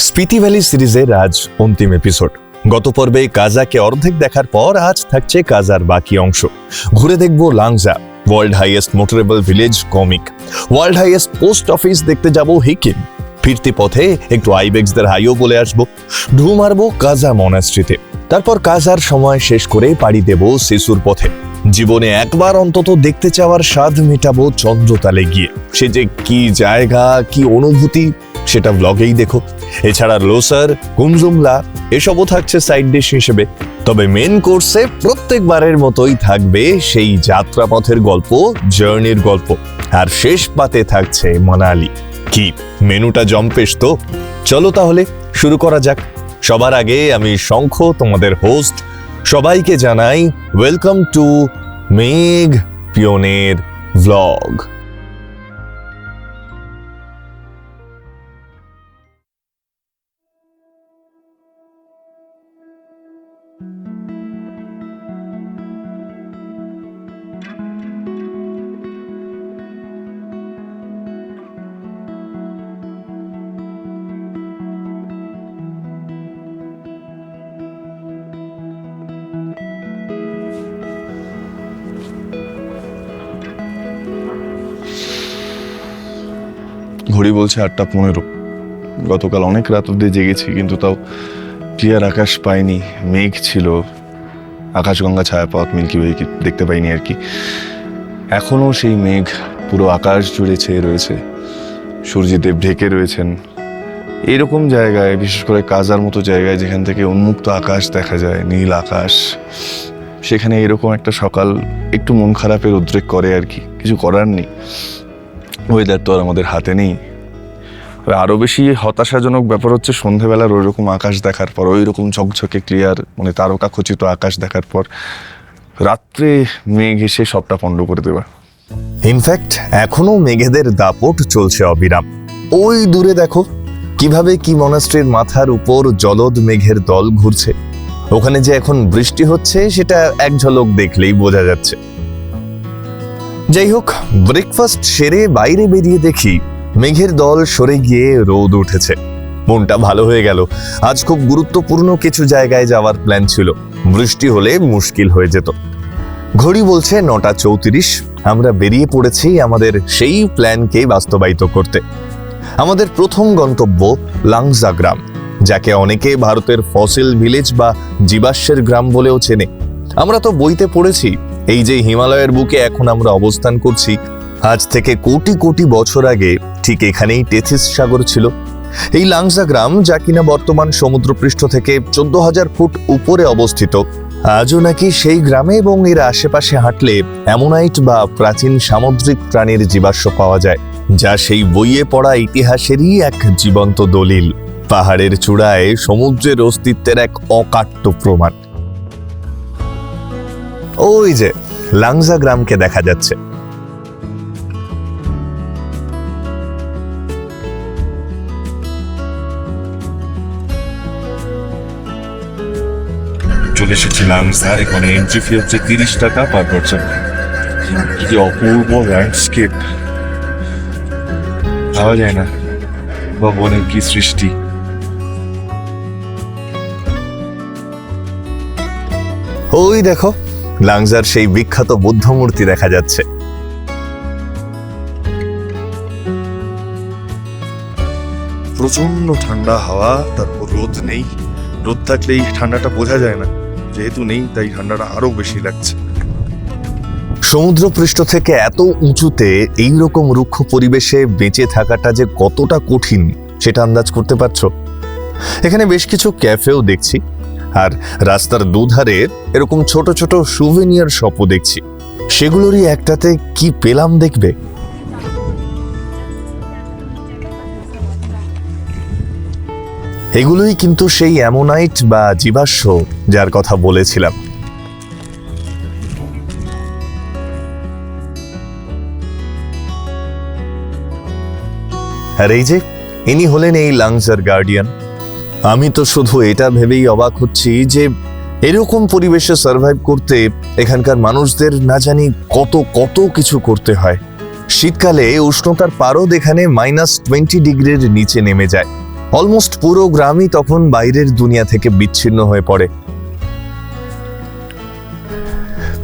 Spiti valley সিরিজের আজ অন্তিম এপিসোড। গত পর্বে কাজাকে অর্ধেক দেখার পর আজ থাকছে কাজার বাকি অংশ। ঘুরে দেখব Langza, world highest motorable village comic, world highest post office দেখতে যাব হিকিম, ফিরতি পথে একটু আইবেক্সদের হাইও বলে আসবো, ঢু মারবো কাজা মনাস্ট্রিতে, তারপর কাজার সময় শেষ করে পাড়ি দেব শিশুর পথে। জীবনে একবার অন্তত দেখতে চাওয়ার স্বাদ মেটাবো চন্দ্রতালে গিয়ে। সে যে কি জায়গা, কি অনুভূতি, সেটা ব্লগেই দেখো। এছাড়া লোসার, কুমজুমলা এসবও থাকছে সাইড ডিশ হিসেবে। তবে মেন কোর্সে প্রত্যেকবারের মতোই থাকবে সেই যাত্রাপথের গল্প, জার্নির গল্প, আর শেষ পাতে থাকছে মানালি। কি মেনুটা জম্পেশ তো! চলো তাহলে শুরু করা যাক। সবার আগে আমি শঙ্খ, তোমাদের হোস্ট, সবাইকে জানাই ওয়েলকাম টু মেঘ পিওনের ভ্লগ। ঘড়ি বলছে 8:15। গতকাল অনেক রাত অব্দি জেগেছি, কিন্তু তাও ক্লিয়ার আকাশ পাইনি। মেঘ ছিল, আকাশগঙ্গা ছায়াপথ মিল্কি ওয়ে দেখতে পাইনি আর কি। এখনো সেই মেঘ পুরো আকাশ জুড়ে ছেয়ে রয়েছে, সূর্যদেব ঢেকে রয়েছেন। এরকম জায়গায়, বিশেষ করে কাজার মতো জায়গায় যেখান থেকে উন্মুক্ত আকাশ দেখা যায়, নীল আকাশ, সেখানে এরকম একটা সকাল একটু মন খারাপের উদ্রেক করে আর কি। কিছু করার নেই, ওয়েদার তো আর আমাদের হাতে নেই। আরো বেশি হতাশাজনক ব্যাপার হচ্ছে সন্ধ্যেবেলার ওই রকম আকাশ দেখার পর, ওই রকম ঝকঝকে ক্লিয়ার মানে তারকা খচিত আকাশ দেখার পর রাত্রে মেঘ এসে সবটা পণ্ড করে দেবে। ইনফ্যাক্ট এখনো মেঘেদের দাপট চলছে অবিরাম। ওই দূরে দেখো কিভাবে কি মনাস্ট্রির মাথার উপর জলদ মেঘের দল ঘুরছে। ওখানে যে এখন বৃষ্টি হচ্ছে সেটা এক ঝলক দেখলেই বোঝা যাচ্ছে। যাই হোক, ব্রেকফাস্ট সেরে বাইরে বেরিয়ে দেখি মেঘের দল সরে গিয়ে রোদ উঠেছে। মনটা ভালো হয়ে গেল। আজ খুব গুরুত্বপূর্ণ কিছু জায়গায় যাওয়ার প্ল্যান ছিল, বৃষ্টি হলে মুশকিল হয়ে যেত। ঘড়ি বলছে 9:34। আমরা বেরিয়ে পড়েছি আমাদের সেই প্ল্যানকে বাস্তবায়িত করতে। আমাদের প্রথম গন্তব্য লাংজা গ্রাম, যাকে অনেকে ভারতের ফসিল ভিলেজ বা জীবাশ্মের গ্রাম বলেও চেনে। আমরা তো বইতে পড়েছি এই যে হিমালয়ের বুকে এখন আমরা অবস্থান করছি, আজ থেকে কোটি কোটি বছর আগে ঠিক এখানেই টেথিস সাগর ছিল। এই লাংজা গ্রাম, যা কিনা বর্তমান সমুদ্রপৃষ্ঠ থেকে 14,000 ফুট উপরে অবস্থিত, আজও নাকি সেই গ্রামে এবং এর আশেপাশে হাঁটলে অ্যামোনাইট বা প্রাচীন সামুদ্রিক প্রাণীর জীবাশ্ম পাওয়া যায়, যা সেই বইয়ে পড়া ইতিহাসেরই এক জীবন্ত দলিল। পাহাড়ের চূড়ায় সমুদ্রের অস্তিত্বের এক অকাট্য প্রমাণ। ওই যে লাংজা গ্রামকে দেখা যাচ্ছে। চলে এসেছি লাংজা। এখানে এন্ট্রি ফি হচ্ছে 30 টাকা পার পারসন। কি অপূর্ব ল্যান্ডস্কেপ, ভাবা যায় না ভগবানের কি সৃষ্টি। ওই দেখো লাংজার সেই বিখ্যাত বুদ্ধ মূর্তি দেখা যাচ্ছে। প্রচন্ড ঠান্ডা হাওয়া, তারপর রোদ নেই। রোদ থাকলেই ঠান্ডাটা বোঝা যায় না, যেহেতু নেই তাই ঠান্ডাটা আরো বেশি লাগছে। সমুদ্রপৃষ্ঠ থেকে এত উঁচুতে এইরকম রুক্ষ পরিবেশে বেঁচে থাকাটা যে কতটা কঠিন সেটা আন্দাজ করতে পারছো। এখানে বেশ কিছু ক্যাফেও দেখছি, আর রাস্তার দুধারে এরকম ছোট ছোট সুভেনিয়ার শপও দেখছি। সেগুলোরই একটাতে কি পেলাম দেখবে। এগুলোই কিন্তু সেই অ্যামোনাইট বা জীবাশ্ম যার কথা বলেছিলাম। আর এই যে ইনি হলেন এই লাংজার গার্ডিয়ান। আমি তো শুধু এটা ভেবেই অবাক হচ্ছি যে এরকম পরিবেশে সার্ভাইভ করতে এখানকার মানুষদের না জানি কত কত কিছু করতে হয়। শীতকালে উষ্ণতার পারদ এখানে -20 ডিগ্রির নিচে নেমে যায়। অলমোস্ট পুরো গ্রামই তখন বাইরের দুনিয়া থেকে বিচ্ছিন্ন হয়ে পড়ে।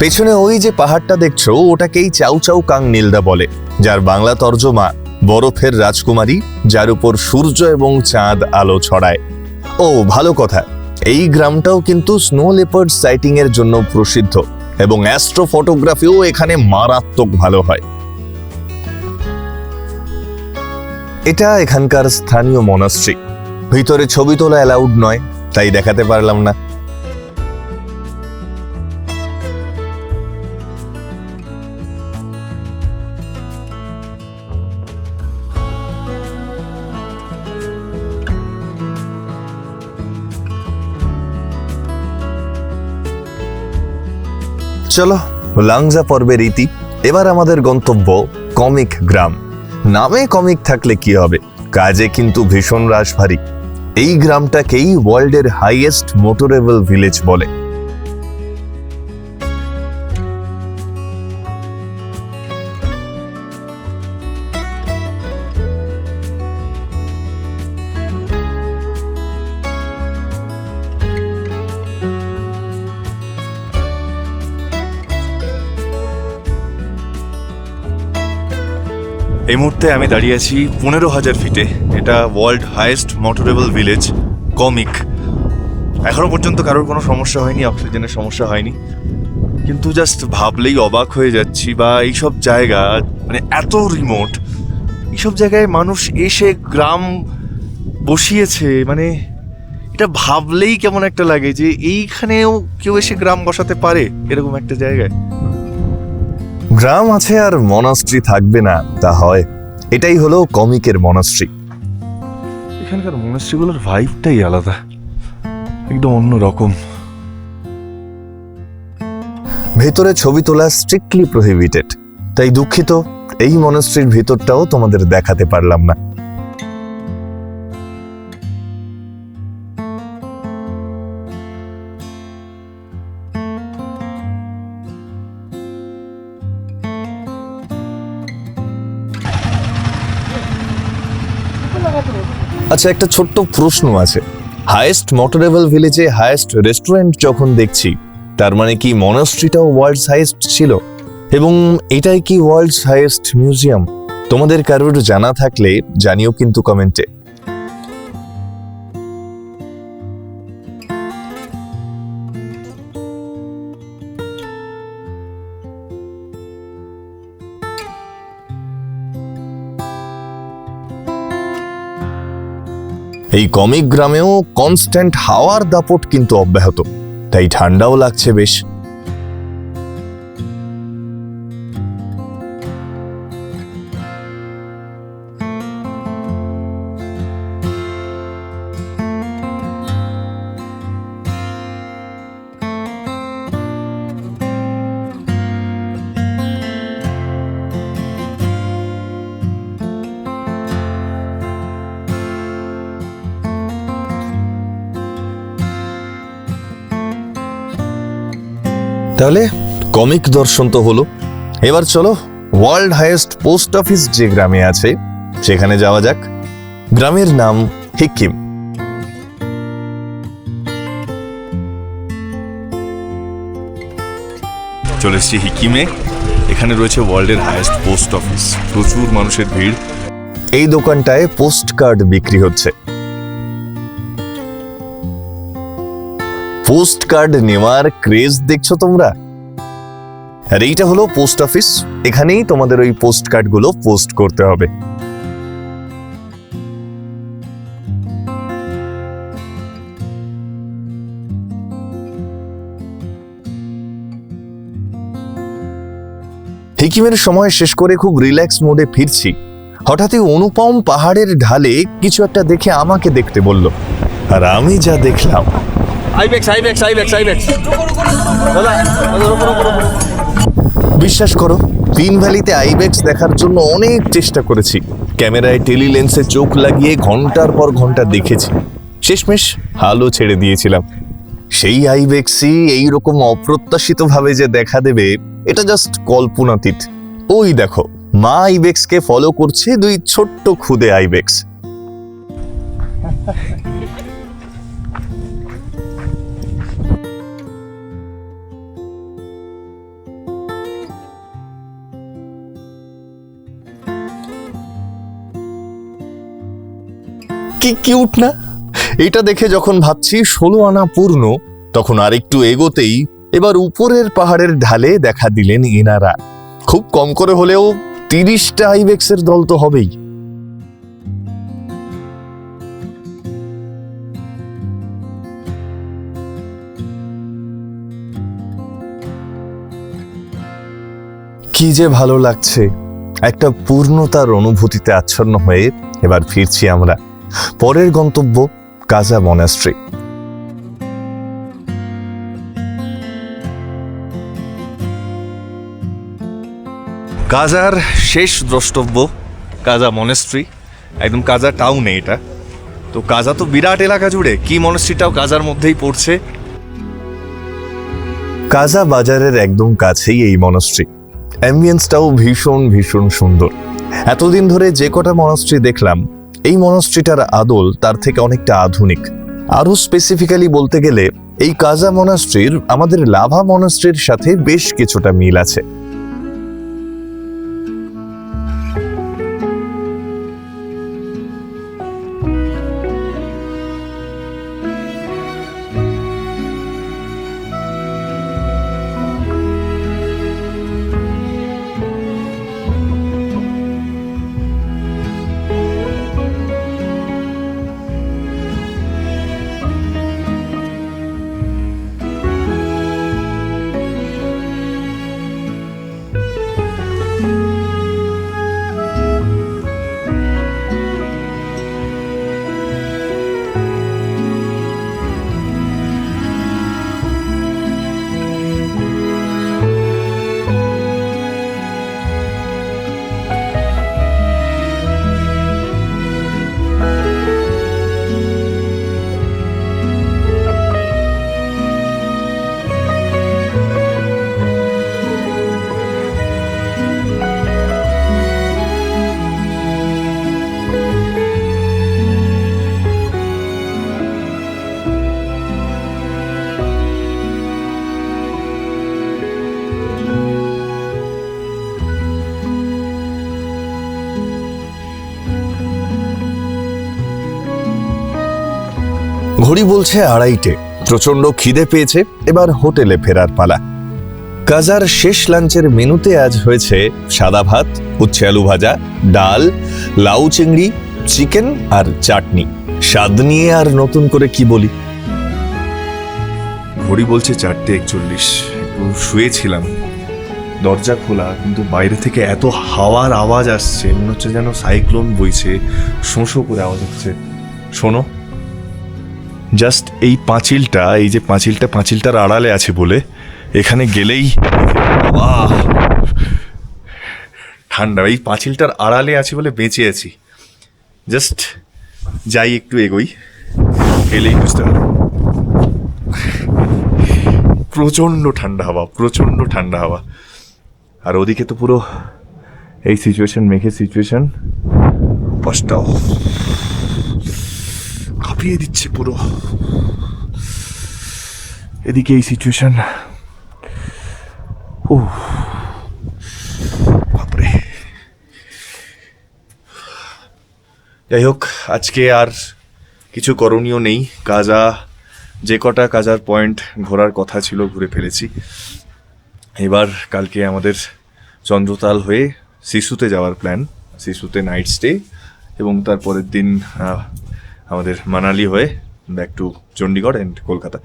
পেছনে ওই যে পাহাড়টা দেখছো, ওটাকেই চাউ চাউ কাং নীলদা বলে, যার বাংলা তর্জমা বরফের রাজকুমারী, যার উপর সূর্য এবং চাঁদ আলো ছড়ায়। ও ভালো কথা, এই গ্রামটাও কিন্তু স্নো লেপার্ড সাইটিং এর জন্য প্রসিদ্ধ এবং অ্যাস্ট্রো ফটোগ্রাফিও এখানে মারাত্মক ভালো হয়। এটা এখানকার স্থানীয় মনাস্ট্রি। ভিতরে ছবি তোলা অ্যালাউড নয়, তাই দেখাতে পারলাম না। চলো, লাংজা পর্বের ইতি। এবার আমাদের গন্তব্য কমিক গ্রাম। নামে কমিক থাকলে কি হবে, কাজে কিন্তু ভীষণ রাশভারী। এই গ্রামটাকেই ওয়ার্ল্ডের হাইয়েস্ট মোটরেবল ভিলেজ বলে। এই মুহূর্তে আমি দাঁড়িয়ে আছি 15,000 ফিটে। এটা world highest motorable village comic. এখনো পর্যন্ত কারোর কোনো সমস্যা হয়নি, অক্সিজেনের সমস্যা হয়নি, কিন্তু জাস্ট ভাবলেই অবাক হয়ে যাচ্ছি। বা এইসব জায়গা মানে এত রিমোট, এইসব জায়গায় মানুষ এসে গ্রাম বসিয়েছে, মানে এটা ভাবলেই কেমন একটা লাগে যে এইখানেও কেউ এসে গ্রাম বসাতে পারে এরকম একটা জায়গায়। গ্রাম আছে আর মনাস্ট্রি থাকবে না, তা হয়? এটাই হলো কমিকের মনাস্ট্রি। এখানকার মনাস্ট্রিগুলোর ভাইবটাই আলাদা, একদম অন্য রকম। ভেতরে ছবি তোলা স্ট্রিক্টলি প্রহিবিটেড, তাই দুঃখিত, এই মনাস্ট্রির ভিতরটাও তোমাদের দেখাতে পারলাম না। আচ্ছা, একটা ছোট্ট প্রশ্ন আছে। হাইয়েস্ট মোটরেবল ভিলেজে হাইয়েস্ট রেস্টুরেন্ট যখন দেখছি, তার মানে কি মনাস্ট্রিটাও ওয়ার্ল্ডস হাইয়েস্ট ছিল? এবং এটাই কি ওয়ার্ল্ডস হাইয়েস্ট মিউজিয়াম? তোমাদের কারোর জানা থাকলে জানিও কিন্তু কমেন্টে। এই কমিক গ্রামেও কনস্ট্যান্ট হাওয়ার দাপট কিন্তু অব্যাহত, তাই ঠান্ডাও লাগছে বেশ। তাহলে কমিক দর্শন তো হলো, এবার চলো ওয়ার্ল্ড হাইয়েস্ট পোস্ট অফিস যে গ্রামে আছে সেখানে যাওয়া যাক। গ্রামের নাম হিকিম। চলে এসেছি হিকিমে। এখানে রয়েছে ওয়ার্ল্ডের হাইয়েস্ট পোস্ট অফিস, প্রচুর মানুষের ভিড়। এই দোকানটায় পোস্ট কার্ড বিক্রি হচ্ছে। পোস্ট কার্ড নেওয়ার ক্রেজ দেখছো তোমরা? আর এইটা হলো পোস্ট অফিস, এখানেই তোমাদের ওই পোস্ট কার্ড গুলো পোস্ট করতে হবে। হিকিমের সময় শেষ করে খুব রিল্যাক্স মোডে ফিরছি, হঠাৎই অনুপম পাহাড়ের ঢালে কিছু একটা দেখে আমাকে দেখতে বলল। আর আমি যা দেখলাম, বিশ্বাস করো, তিন ভ্যালিতে আইবেক্স দেখার জন্য অনেক চেষ্টা করেছি। ক্যামেরায় টেলি লেন্সে চোখ লাগিয়ে ঘন্টার পর ঘন্টা দেখেছি, শেষমেশ হালও ছেড়ে দিয়েছিলাম। সেই আইবেক্সই এইরকম অপ্রত্যাশিত ভাবে যে দেখা দেবে, এটা জাস্ট কল্পনাতীত। ওই দেখো, মা আইবেক্সকে ফলো করছে দুই ছোট্ট খুদে আইবেক্স। কি কিউট না? এটা দেখে যখন ভাবছি 16 আনা পূর্ণ, তখন আরেকটু এগোতেই এবার উপরের পাহাড়ের ঢালে দেখা দিলেন এনারা। খুব কম করে হলেও 30টা আইবেক্সের দল তো হবেই। কি যে ভালো লাগছে, একটা পূর্ণতার অনুভূতিতে আচ্ছন্ন হয়ে এবার ফিরছি আমরা। পরের গন্তব্য কাজা মনাস্ট্রি। কাজার শেষ দ্রষ্টব্য কাজা মনেস্ট্রি, একদম কাজা টাউনে এটা। তো কাজা তো বিরাট এলাকা জুড়ে, কি মনেস্ট্রিটাও কাজার মধ্যেই পড়ছে। কাজা বাজারের একদম কাছেই এই মনাস্ট্রি। অ্যাম্বিয়েন্সটাও ভীষণ ভীষণ সুন্দর। এতদিন ধরে যে কটা মনাস্ট্রি দেখলাম, এই মনাস্ট্রিটার আদল তার থেকে অনেকটা আধুনিক। আরো স্পেসিফিক্যালি বলতে গেলে এই কাজা মনাস্ট্রির আমাদের লাভা মনাস্ট্রির সাথে বেশ কিছুটা মিল আছে। ঘড়ি বলছে 2:30। প্রচন্ড খিদে পেয়েছে, এবার হোটেলে ফেরার পালা। কাজার শেষ লাঞ্চের মেনুতে আজ হয়েছে সাদা ভাত, উচ্ছে আলু ভাজা, ডাল, লাউ চিংড়ি, চিকেন আর চাটনি। স্বাদ নিয়ে আর নতুন করে কি বলি। ঘড়ি বলছে 4:41। একটু শুয়েছিলাম, দরজা খোলা, কিন্তু বাইরে থেকে এত হাওয়ার আওয়াজ আসছে, মনে হচ্ছে যেন সাইক্লোন বইছে, শোঁ করে আওয়াজ হচ্ছে। শোনো, জাস্ট এই পাঁচিলটা, এই যে পাঁচিলটার আড়ালে আছে বলে এখানে গেলেই বাহ ঠান্ডা। এই পাঁচিলটার আড়ালে আছে বলে বেঁচে আছি। জাস্ট যাই একটু এগোই, গেলেই বুঝতে পারবো। প্রচণ্ড ঠান্ডা হাওয়া। আর ওদিকে তো পুরো এই সিচুয়েশন, মেঘের সিচুয়েশন, কষ্টটাও কাঁপিয়ে দিচ্ছে পুরো। এদিকে এই সিচুয়েশন, ও বাপরে। যাই হোক, আজকে আর কিছু করণীয় নেই। কাজা, যে কটা কাজার পয়েন্ট ঘোরার কথা ছিল ঘুরে ফেলেছি। এবার কালকে আমাদের চন্দ্রতাল হয়ে সিসুতে যাওয়ার প্ল্যান, সিসুতে নাইট স্টে, এবং তারপরের দিন আমাদের মানালি হয়ে back to Chandigarh and Kolkata.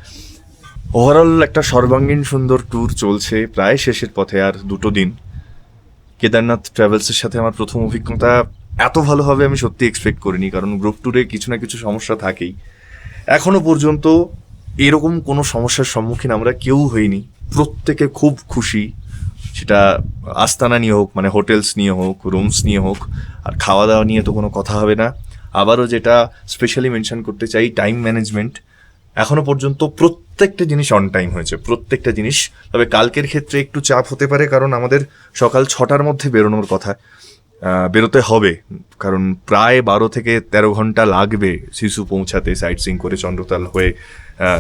Overall একটা সর্বাঙ্গীন সুন্দর ট্যুর চলছে, প্রায় শেষের পথে। আর 2 দিন। কেদারনাথ ট্রাভেলসের সাথে আমার প্রথম অভিজ্ঞতা এত ভালো হবে আমি সত্যি এক্সপেক্ট করিনি, কারণ গ্রুপ ট্যুরে কিছু না কিছু সমস্যা থাকেই। এখনো পর্যন্ত এরকম কোনো সমস্যার সম্মুখীন আমরা কেউ হইনি। প্রত্যেকে খুব খুশি, সেটা আস্তানা নিয়ে হোক, মানে হোটেলস নিয়ে হোক, রুমস নিয়ে হোক। আর খাওয়া দাওয়া নিয়ে তো কোনো কথা হবে না। আবারও যেটা স্পেশালি মেনশন করতে চাই, টাইম ম্যানেজমেন্ট। এখনো পর্যন্ত প্রত্যেকটা জিনিস অন টাইম হয়েছে, প্রত্যেকটা জিনিস। তবে কালকের ক্ষেত্রে একটু চাপ হতে পারে, কারণ আমাদের সকাল 6টার মধ্যে বেরোনোর কথা। বেরোতে হবে, কারণ প্রায় 12 থেকে 13 ঘন্টা লাগবে শিশু পৌঁছাতে, সাইট সিং করে চন্দ্রতাল হয়ে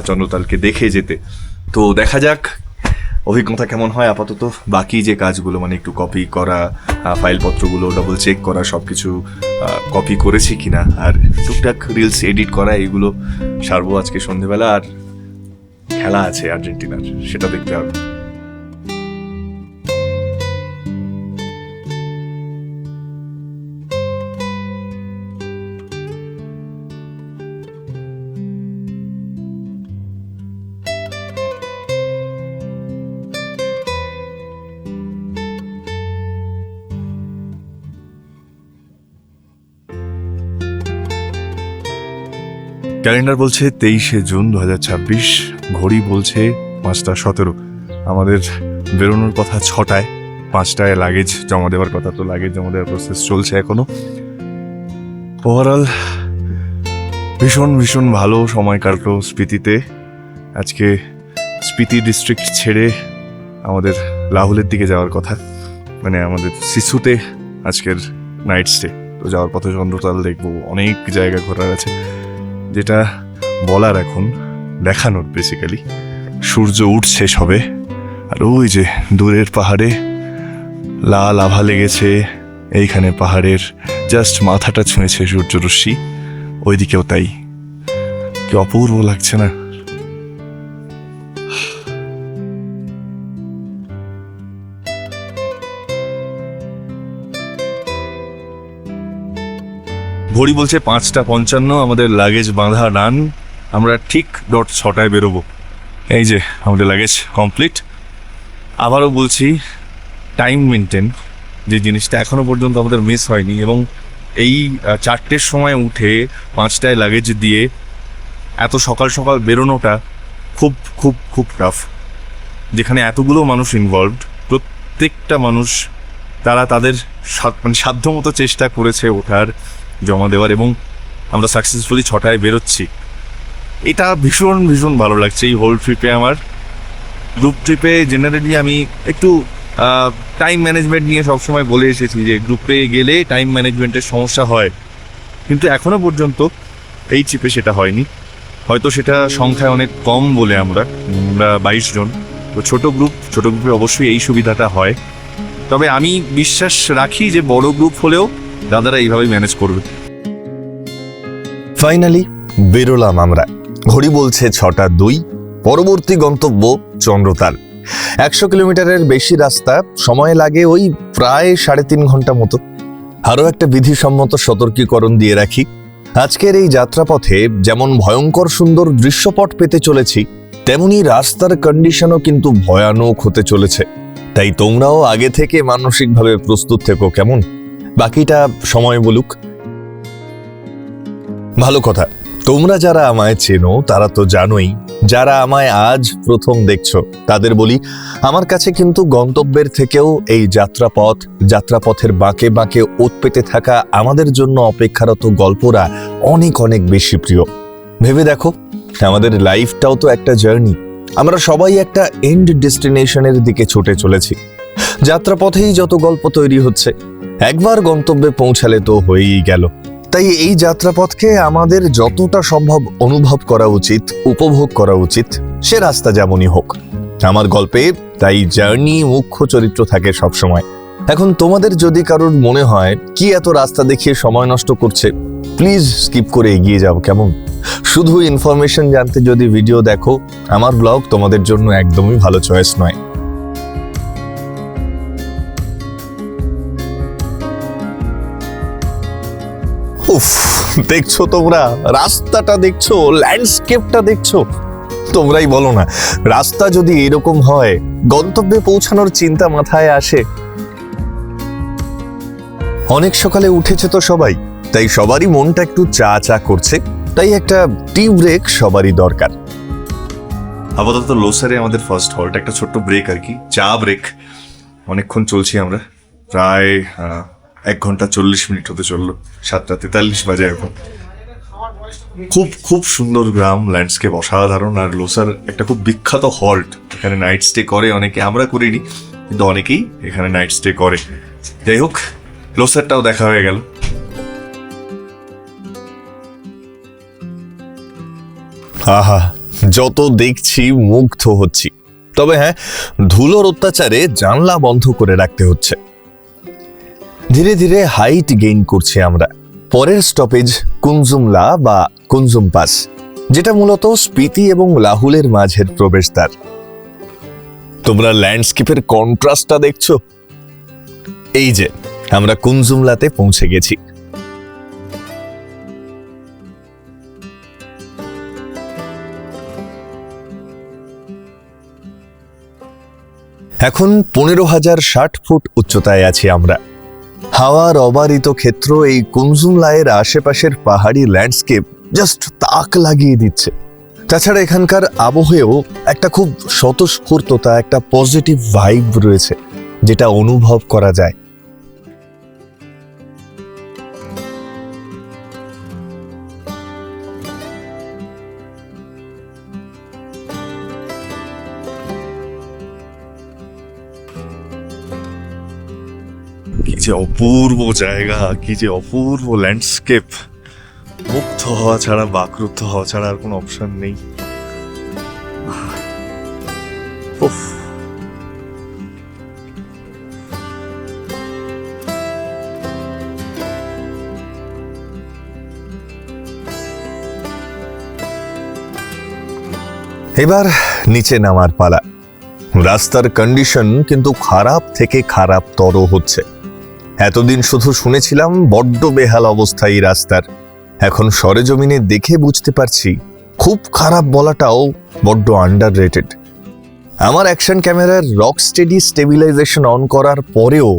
চন্দ্রতালকে দেখে যেতে। তো দেখা যাক অভিজ্ঞতা কেমন হয়। আপাতত বাকি যে কাজগুলো মানে একটু কপি করা, ফাইলপত্রগুলো ডবল চেক করা, সব কিছু কপি করেছি কিনা, আর টুকটাক রিলস এডিট করা, এগুলো সারবো আজকে সন্ধেবেলা। আর খেলা আছে আর্জেন্টিনার, সেটা দেখতে হবে। ক্যালেন্ডার বলছে 23শে জুন 2026, ঘড়ি বলছে 5:17। আমাদের বেরোনোর কথা 6টায়, 5টায় লাগেজ জমা দেওয়ার কথা। তো লাগেজ জমা দেওয়ার প্রসেস চলছে এখনো। ওভারঅল ভীষণ ভীষণ ভালো সময় কাটলো স্পিতিতে। আজকে স্পিতি ডিস্ট্রিক্ট ছেড়ে আমাদের লাহুলের দিকে যাওয়ার কথা, মানে আমাদের শিশুতে আজকের নাইট স্টে। তো যাওয়ার পথে চন্দ্রতাল দেখবো, অনেক জায়গা ঘোরার আছে, যেটা বলার এখন দেখানোর বেসিক্যালি। সূর্য উঠছে সবে, আর ওই যে দূরের পাহাড়ে লাল আভা লেগেছে, এইখানে পাহাড়ের জাস্ট মাথাটা ছুঁয়েছে সূর্যরশ্মি, ওইদিকেও তাই। কি অপূর্ব লাগছে না? ঘড়ি বলছে 5:55, আমাদের লাগেজ বাঁধা ডান। আমরা ঠিক 6টায় বেরোবো। এই যে আমাদের লাগেজ কমপ্লিট। আবারও বলছি, টাইম মেনটেন যে জিনিসটা এখনো পর্যন্ত আমাদের মিস হয়নি, এবং এই 4টের সময় উঠে 5টায় লাগেজ দিয়ে এত সকাল সকাল বেরোনোটা খুব খুব খুব টাফ। যেখানে এতগুলো মানুষ ইনভলভড, প্রত্যেকটা মানুষ তারা তাদের মানে সাধ্যমতো চেষ্টা করেছে ওঠার, জমা দেওয়ার, এবং আমরা সাকসেসফুলি 6টায় বেরোচ্ছি। এটা ভীষণ ভীষণ ভালো লাগছে এই হোল ট্রিপে। আমার গ্রুপ ট্রিপে জেনারেলি আমি একটু টাইম ম্যানেজমেন্ট নিয়ে সবসময় বলে এসেছি যে গ্রুপে গেলে টাইম ম্যানেজমেন্টের সমস্যা হয়, কিন্তু এখনো পর্যন্ত এই ট্রিপে সেটা হয়নি। হয়তো সেটা সংখ্যায় অনেক কম বলে আমরা 22 জন। তো ছোট গ্রুপে অবশ্যই এই সুবিধাটা হয়। তবে আমি বিশ্বাস রাখি যে বড় গ্রুপ হলেও দাদারা এইভাবেই ম্যানেজ করবে। ফাইনালি বেরোলাম আমরা। ঘড়ি বলছে 6:02। পরবর্তী গন্তব্য চন্দ্রতাল। 100 কিলোমিটারের বেশি রাস্তা, সময় লাগে ওই প্রায় 3.5 ঘন্টা মতো। আরও একটা বিধিসম্মত সতর্কীকরণ দিয়ে রাখি, আজকের এই যাত্রাপথে যেমন ভয়ঙ্কর সুন্দর দৃশ্যপট পেতে চলেছি, তেমনি রাস্তার কন্ডিশনও কিন্তু ভয়ানক হতে চলেছে। তাই তোমরাও আগে থেকে মানসিকভাবে প্রস্তুত থেকো, কেমন? বাকিটা সময় বলুক। ভালো কথা, তোমরা যারা আমায় চেনো তারা তো জানোই, যারা আমায় আজ প্রথম দেখছো তাদের বলি, আমার কাছে কিন্তু গন্তব্যের থেকেও এই যাত্রাপথের বাঁকে বাঁকে ওত পেতে থাকা আমাদের জন্য অপেক্ষারত গল্পরা অনেক অনেক বেশি প্রিয়। ভেবে দেখো, আমাদের লাইফটাও তো একটা জার্নি। আমরা সবাই একটা এন্ড ডেস্টিনেশনের দিকে ছুটে চলেছি। যাত্রাপথেই যত গল্প তৈরি হচ্ছে, একবার গন্তব্যে পৌঁছালে তো হয়েই গেল। তাই এই যাত্রাপথকে আমাদের যতটা সম্ভব অনুভব করা উচিত, উপভোগ করা উচিত, সে রাস্তা যেমনই হোক। আমার গল্পে তাই জার্নি মুখ্য চরিত্র থাকে সবসময়। এখন তোমাদের যদি কারোর মনে হয় কি এত রাস্তা দেখিয়ে সময় নষ্ট করছে, প্লিজ স্কিপ করে এগিয়ে যাও, কেমন? শুধু ইনফরমেশন জানতে যদি ভিডিও দেখো, আমার ব্লগ তোমাদের জন্য একদমই ভালো চয়েস নয়। উফ, দেখছো তোমরা রাস্তাটা, দেখছো ল্যান্ডস্কেপটা, দেখছো? তোমরাই বলো না, রাস্তা যদি এরকম হয়, গন্তব্যে পৌঁছানোর চিন্তা মাথায় আসে? অনেক সকালে উঠেছে তো সবাই, তাই সবারই মনটা একটু চা চা করছে। তাই একটা টি ব্রেক সবারই দরকার। আপাতত লোসারে আমাদের ফার্স্ট হল্ট, একটা ছোট্ট ব্রেক আর কি, চা ব্রেক। অনেকক্ষণ চলছি আমরা, প্রায় 1 ঘন্টা 40 মিনিট হতে চললো। 7:43 বাজে এখন। খুব খুব সুন্দর গ্রাম, ল্যান্ডস্কেপ অসাধারণ। আর লোসার একটা খুব বিখ্যাত হল্ট, এখানে নাইট স্টে করে অনেকে। আমরা করিনি, কিন্তু অনেকেই এখানে নাইট স্টে করে। যাই হোক, লোসারটাও দেখা হয়ে গেল। আহা, যত দেখছি মুগ্ধ হচ্ছি। তবে হ্যাঁ, ধুলোর অত্যাচারে জানলা বন্ধ করে রাখতে হচ্ছে। ধীরে ধীরে হাইট গেইন করছি আমরা। পরের স্টপেজ কুনজুমলা বা কুনজুম পাস, যেটা মূলত স্পিতি এবং লাহুলের মাঝের প্রবেশদ্বার। তোমরা ল্যান্ডস্কেপের কন্ট্রাস্টটা দেখছো? এই যে আমরা কুনজুমলাতে পৌঁছে গেছি। এখন 15,060 ফুট উচ্চতায় আছি আমরা। হাওয়ার অবারিত ক্ষেত্র এই কুনজুমলায়ের আশেপাশের পাহাড়ি ল্যান্ডস্কেপ জাস্ট তাক লাগিয়ে দিচ্ছে। তাছাড়া এখানকার আবহেও একটা খুব স্বতঃস্ফূর্ততা, একটা পজিটিভ ভাইব রয়েছে, যেটা অনুভব করা যায়। কি যে অপূর্ব জায়গা, কি যে অপূর্ব ল্যান্ডস্কেপ। মুগ্ধ হওয়া ছাড়া, বাকরুদ্ধ হওয়া ছাড়া আর কোনো অপশন নেই। উফ। এবার নিচে নামার পালা। রাস্তার কন্ডিশন কিন্তু খারাপ থেকে খারাপতর হচ্ছে। এতদিন শুধু শুনেছিলাম বড্ড বেহাল অবস্থা এই রাস্তার, এখন সরেজমিনে দেখে বুঝতে পারছি খুব খারাপ বলাটাও বড্ড আন্ডার রেটেড। আমার অ্যাকশন ক্যামেরার রক স্টেডি স্টেবিলাইজেশন অন করার পরেও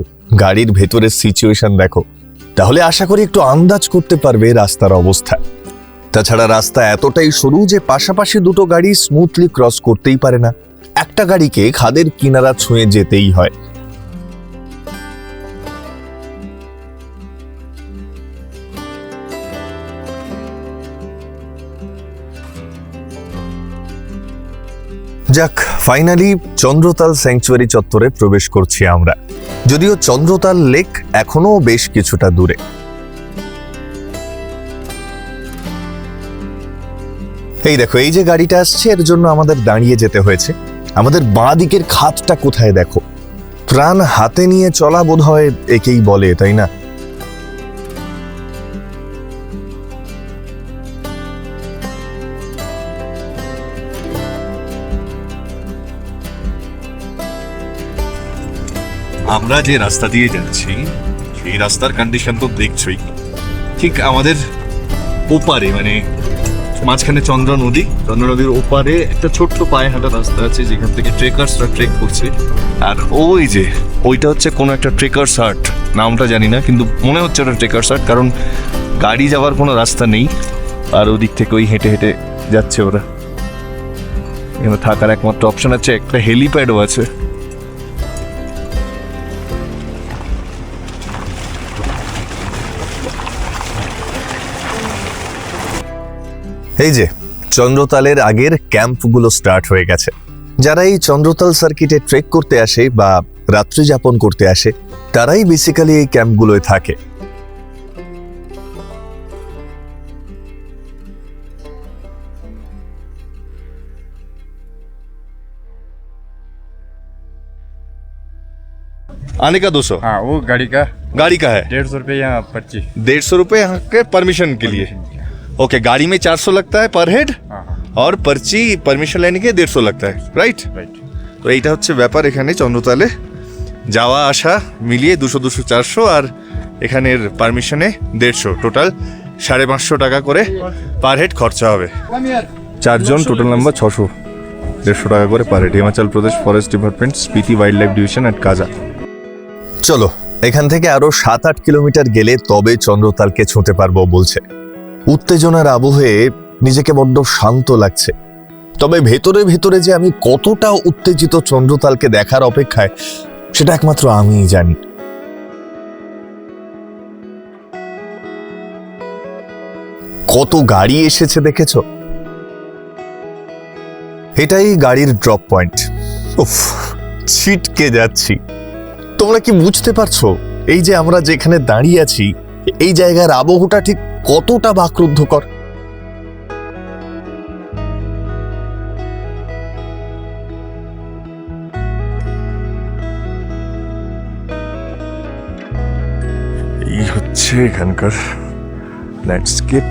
গাড়ির ভেতরের সিচুয়েশন দেখো, তাহলে আশা করি একটু আন্দাজ করতে পারবে রাস্তার অবস্থা। তাছাড়া রাস্তা এতটাই সরু যে পাশাপাশি দুটো গাড়ি স্মুথলি ক্রস করতেই পারে না, একটা গাড়িকে খাদের কিনারা ছুঁয়ে যেতেই হয়। যাক, ফাইনালি চন্দ্রতাল স্যাংচুয়ারি চত্বরে প্রবেশ করছি আমরা, যদিও চন্দ্রতাল লেক এখনো বেশ কিছুটা দূরে। এই দেখো, এই যে গাড়িটা আসছে এর জন্য আমাদের দাঁড়িয়ে যেতে হয়েছে। আমাদের বাঁ দিকের খাতটা কোথায় দেখো, প্রাণ হাতে নিয়ে চলা বোধ হয় একেই বলে, তাই না? আমরা যে রাস্তা দিয়ে যাচ্ছি সেই রাস্তার কন্ডিশন তো দেখছই। ঠিক আমাদের ওপারে, মানে মাঝখানে চন্দ্রা নদী, চন্দ্রা নদীর ওপারে একটা ছোট্ট পায়ে হাঁটা রাস্তা আছে যেখান থেকে ট্রেকার্সরা ট্রেক করছে। আর ওই যে ওইটা হচ্ছে কোনো একটা ট্রেকার্স হাট, নামটা জানি না, কিন্তু মনে হচ্ছে ওটা ট্রেকার্স হাট, কারণ গাড়ি যাওয়ার কোনো রাস্তা নেই। আর ওদিক থেকে ওই হেঁটে হেঁটে যাচ্ছে ওরা। এখানে থাকার একমাত্র অপশন আছে, একটা হেলিপ্যাডও আছে। এই যে চন্দ্রতালের আগের ক্যাম্পগুলো স্টার্ট হয়ে গেছে। যারা এই চন্দ্রতাল সার্কিটে ট্রেক করতে আসে বা রাত্রি যাপন করতে আসে, তারাই বেসিক্যালি এই ক্যাম্পগুলোয় থাকে। आने का 200 हाँ वो गाड़ी का है 150 रुपये यहाँ पर्ची 150 रुपये यहाँ के परमिशन के लिए। ओके, गाड़ी में 400 लगता है पर हेड, हाँ हाँ और पर्ची परमिशन लेने के 150 लगता है, राइट? राइट। তো এইটা হচ্ছে ব্যাপার এখানে চন্দ্রতালে। যাওয়া আসা মিলিয়ে 200 400, আর এখানের পারমিশনে 150, টোটাল 550 টাকা করে পার হেড খরচা হবে। 4 জন, টোটাল নাম্বার 600, 150 টাকা করে per head. Himachal Pradesh forest department, Spiti wild life division at কাজা। চলো, এখান থেকে আরো 7-8 কিলোমিটার গেলে তবে চন্দ্রতালকে ছুঁতে পারবো বলছে। উত্তেজনার আবহে নিজেকে বড্ড শান্ত লাগছে, তবে ভেতরে ভেতরে যে আমি কতটা উত্তেজিত চন্দ্রতালকে দেখার অপেক্ষায়, সেটা একমাত্র আমিই জানি। কত গাড়ি এসেছে দেখেছো? এটাই গাড়ির ড্রপ পয়েন্ট। উফ, ছিটকে যাচ্ছি। তোমরা কি বুঝতে পারছো এই যে আমরা যেখানে দাঁড়িয়ে আছি, এই জায়গার আবহটা ঠিক কতটা বাকরুদ্ধকর। এই হচ্ছে এখানকার ল্যান্ডস্কেপ।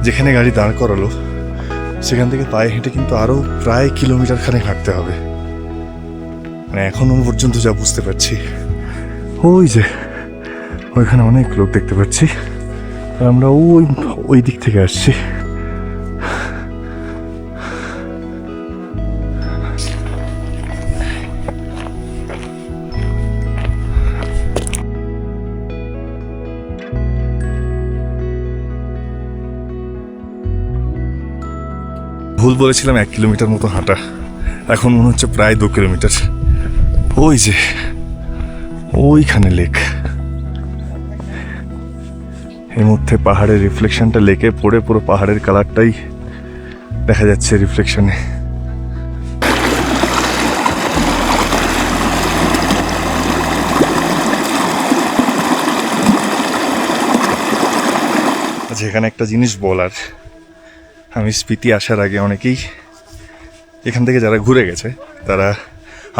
যেখানে গাড়ি দাঁড় করালো সেখান থেকে পায়ে হেঁটে কিন্তু আরো প্রায় কিলোমিটার খানেক হাঁটতে হবে। মানে এখনো পর্যন্ত যা বুঝতে পারছি, ওই যে ওইখানে অনেক লোক দেখতে পাচ্ছি, আর আমরা ওই দিক থেকে আসছি। ভুল বলেছিলাম, 1 কিলোমিটার মতো হাঁটা, এখন মনে হচ্ছে প্রায় 2 কিলোমিটার। ওই যে ওইখানে লেক, এর মধ্যে পাহাড়ের রিফ্লেকশনটা লেকে পড়ে পুরো পাহাড়ের কালারটাই দেখা যাচ্ছে রিফ্লেকশনে। আচ্ছা, এখানে একটা জিনিস বলার, আমি স্পিতি আসার আগে অনেকেই এখান থেকে যারা ঘুরে গেছে তারা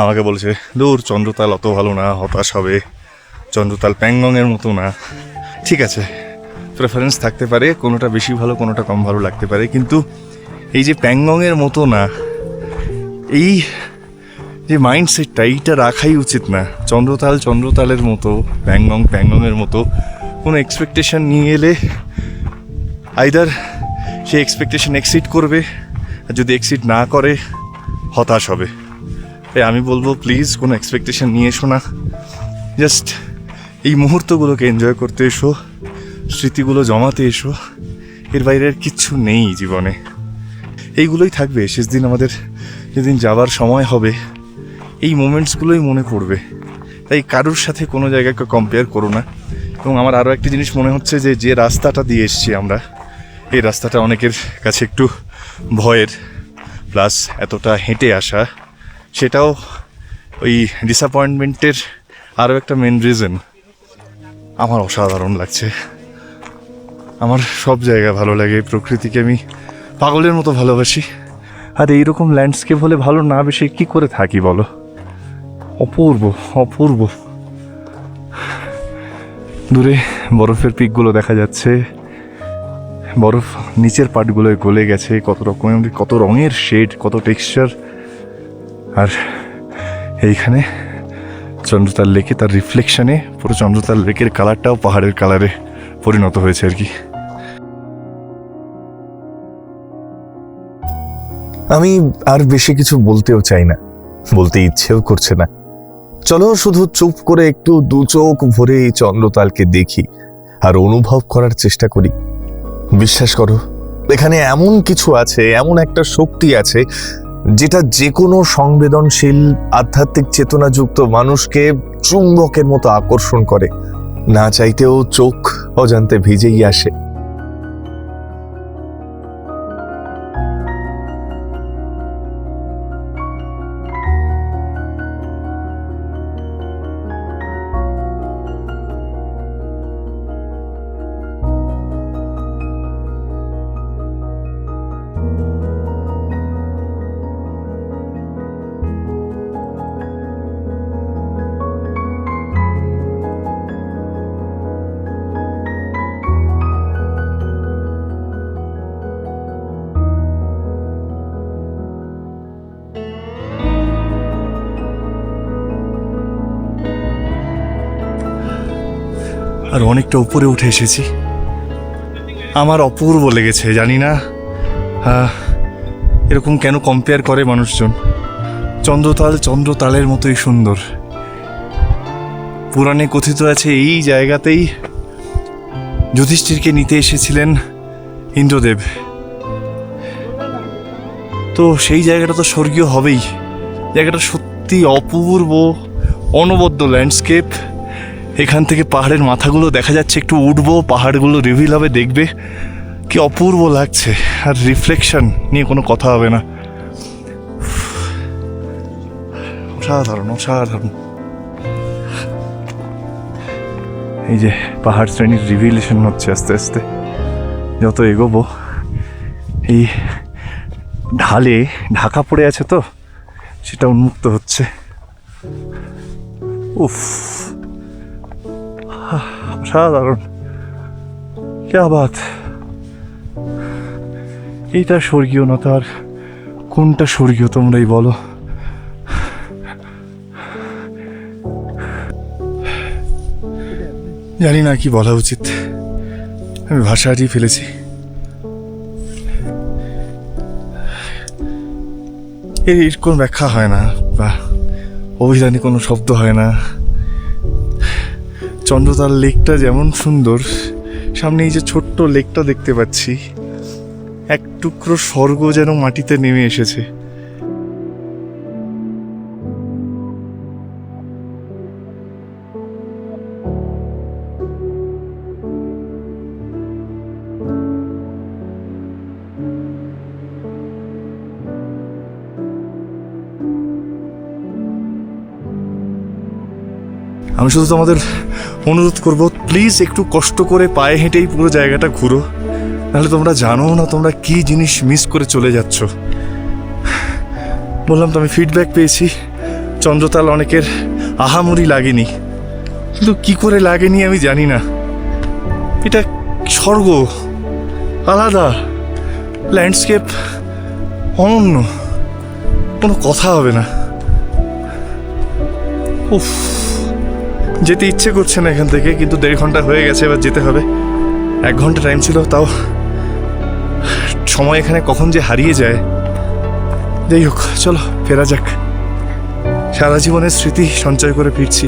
আমাকে বলেছে, দূর চন্দ্রতাল অত ভালো না, হতাশ হবে, চন্দ্রতাল প্যাংগংয়ের মতো না। ঠিক আছে, প্রেফারেন্স থাকতে পারে, কোনোটা বেশি ভালো কোনোটা কম ভালো লাগতে পারে, কিন্তু এই যে প্যাংগংয়ের মতো না, এই যে মাইন্ডসেটটা, এইটা রাখাই উচিত না। চন্দ্রতাল চন্দ্রতালের মতো, প্যাংগং প্যাংগংয়ের মতো কোনো এক্সপেকটেশন নিয়ে এলে আইদার সে এক্সপেকটেশন এক্সিড করবে, আর যদি এক্সিড না করে হতাশ হবে। তাই আমি বলবো, প্লিজ কোনো এক্সপেকটেশন নিয়ে এসো না, জাস্ট এই মুহূর্তগুলোকে এনজয় করতে এসো, স্মৃতিগুলো জমাতে এসো। এর বাইরে আর কিচ্ছু নেই জীবনে, এইগুলোই থাকবে শেষ দিন। আমাদের যেদিন যাবার সময় হবে এই মোমেন্টসগুলোই মনে পড়বে। তাই কারোর সাথে কোনো জায়গাকে কম্পেয়ার করো না। এবং আমার আরও একটা জিনিস মনে হচ্ছে, যে রাস্তাটা দিয়ে এসছি আমরা, এই রাস্তাটা অনেকের কাছে একটু ভয়ের, প্লাস এতটা হেঁটে আসা, সেটাও ওই ডিসঅ্যাপয়েন্টমেন্টের আরও একটা মেন রিজন। আমার অসাধারণ লাগছে, আমার সব জায়গা ভালো লাগে, প্রকৃতিকে আমি পাগলের মতো ভালোবাসি। আর এইরকম ল্যান্ডস্কেপ হলে ভালো না বেশি কী করে থাকি বলো? অপূর্ব অপূর্ব। দূরে বরফের পিকগুলো দেখা যাচ্ছে, বরফ নিচের পার্টগুলোয় গলে গেছে, কত রকমের কত রঙের শেড, কত টেক্সচার। আর এইখানে চন্দ্রতাল লেকে তার রিফ্লেকশনে পুরো চন্দ্রতাল লেকের কালারটাও পাহাড়ের কালারে পরিণত হয়েছে আর কি। আমি আর বেশি কিছু বলতেও চাই না, বলতে ইচ্ছেও করছে না। চলো শুধু চুপ করে একটু দু চোখ ভরে এই চন্দ্রতালকে দেখি আর অনুভব করার চেষ্টা করি। বিশ্বাস করো, এখানে এমন কিছু আছে, এমন একটা শক্তি আছে যেটা যে কোনো সংবেদনশীল আধ্যাত্মিক চেতনাযুক্ত মানুষকে চুম্বকের মতো আকর্ষণ করে। না চাইতেও চোখ অজান্তে ভিজেই আসে। আর অনেকটা উপরে উঠে এসেছি, আমার অপূর্ব লেগেছে। জানি না এরকম কেন কম্পেয়ার করে মানুষজন। চন্দ্রতাল চন্দ্রতালের মতোই সুন্দর। পুরাণে কথিত আছে এই জায়গাতেই যুধিষ্ঠিরকে নিতে এসেছিলেন ইন্দ্রদেব। তো সেই জায়গাটা তো স্বর্গীয় হবেই। জায়গাটা সত্যি অপূর্ব, অনবদ্য ল্যান্ডস্কেপ। এখান থেকে পাহাড়ের মাথাগুলো দেখা যাচ্ছে, একটু উঠবো, পাহাড়গুলো রিভিল হবে, দেখবে কি অপূর্ব লাগছে। আর রিফ্লেকশন নিয়ে কোনো কথা হবে না। অসাধারণ অসাধারণ। এই যে পাহাড় শ্রেণীর রিভিলেশন হচ্ছে আস্তে আস্তে, যত এগোবো এই ঢালে ঢাকা পড়ে আছে তো সেটা উন্মুক্ত হচ্ছে। উফ, অসাধারণ, ক্যা বাত। এইটা স্বর্গীয় না তার কোনটা স্বর্গীয় তোমরাই বলো। জানি না কি বলা উচিত, আমি ভাষা হারিয়ে ফেলেছি। এর কোনো ব্যাখ্যা হয় না বা অভিধানে কোনো শব্দ হয় না। চন্দ্রতাল লেকটা যেমন সুন্দর, সামনে এই যে ছোট্ট লেকটা দেখতে পাচ্ছি, এক টুকরো স্বর্গ যেন মাটিতে নেমে এসেছে। আমি শুধু তোমাদের অনুরোধ করব, প্লিজ একটু কষ্ট করে পায়ে হেঁটেই পুরো জায়গাটা ঘুরো, নাহলে তোমরা জানো না তোমরা কি জিনিস মিস করে চলে যাচ্ছ। বললাম তো আমি ফিডব্যাক পেয়েছি, চন্দ্রতাল অনেকের আহামরি লাগেনি, কিন্তু কি করে লাগেনি আমি জানি না। এটা স্বর্গ, আলাদা ল্যান্ডস্কেপ, অনন্য, কোনো কথা হবে না। উফ, যেতে ইচ্ছে করছে না এখান থেকে, কিন্তু 1.5 ঘন্টা হয়ে গেছে, এবার যেতে হবে। 1 ঘন্টা টাইম ছিল, তাও সময় এখানে কখন যে হারিয়ে যায়। যাই হোক, চলো ফেরা যাক। সারা জীবনের স্মৃতি সঞ্চয় করে ফিরছি,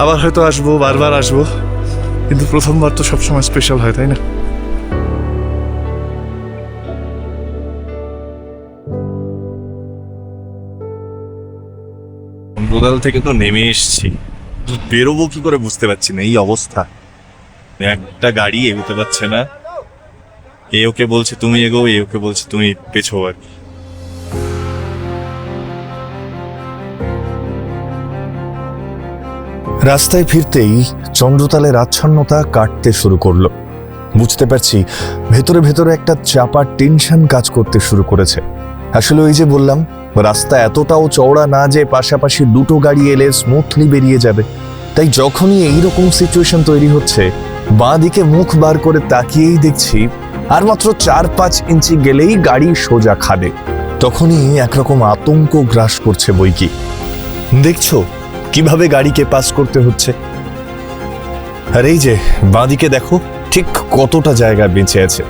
আবার হয়তো আসবো, বারবার আসবো, কিন্তু প্রথমবার তো সবসময় স্পেশাল হয়, তাই না? চন্দ্রতাল থেকে তো নেমে এসছি, বেরোবো কি করে বুঝতে পারছি না। এই অবস্থা, একটা গাড়ি এগোতে পারছে না, এ ওকে বলছে তুমি এগো, এ ওকে বলছে তুমি পেছো। আর কি রাস্তায় ফিরতেই চন্দ্রতালের আচ্ছন্নতা কাটতে শুরু করলো। বুঝতে পারছি ভেতরে ভেতরে একটা চাপা টেনশন কাজ করতে শুরু করেছে। আসলে ওই যে বললাম, রাস্তা এতটাও চওড়া না যে পাশাপাশি দুটো গাড়ি এলে স্মুথলি বেরিয়ে যাবে। তাই যখনই এইরকম সিচুয়েশন তৈরি হচ্ছে, বাঁ দিকে মুখ বার করে তাকিয়েই দেখছি আর মাত্র 4-5 ইঞ্চি গেলেই গাড়ি সোজা খাবে। তখনই একরকম আতঙ্ক গ্রাস করছে বইকি। দেখছো কিভাবে গাড়িকে পাস করতে হচ্ছে। আর এই যে বাঁদিকে দেখো ঠিক কতটা জায়গা বেঁচে আছে।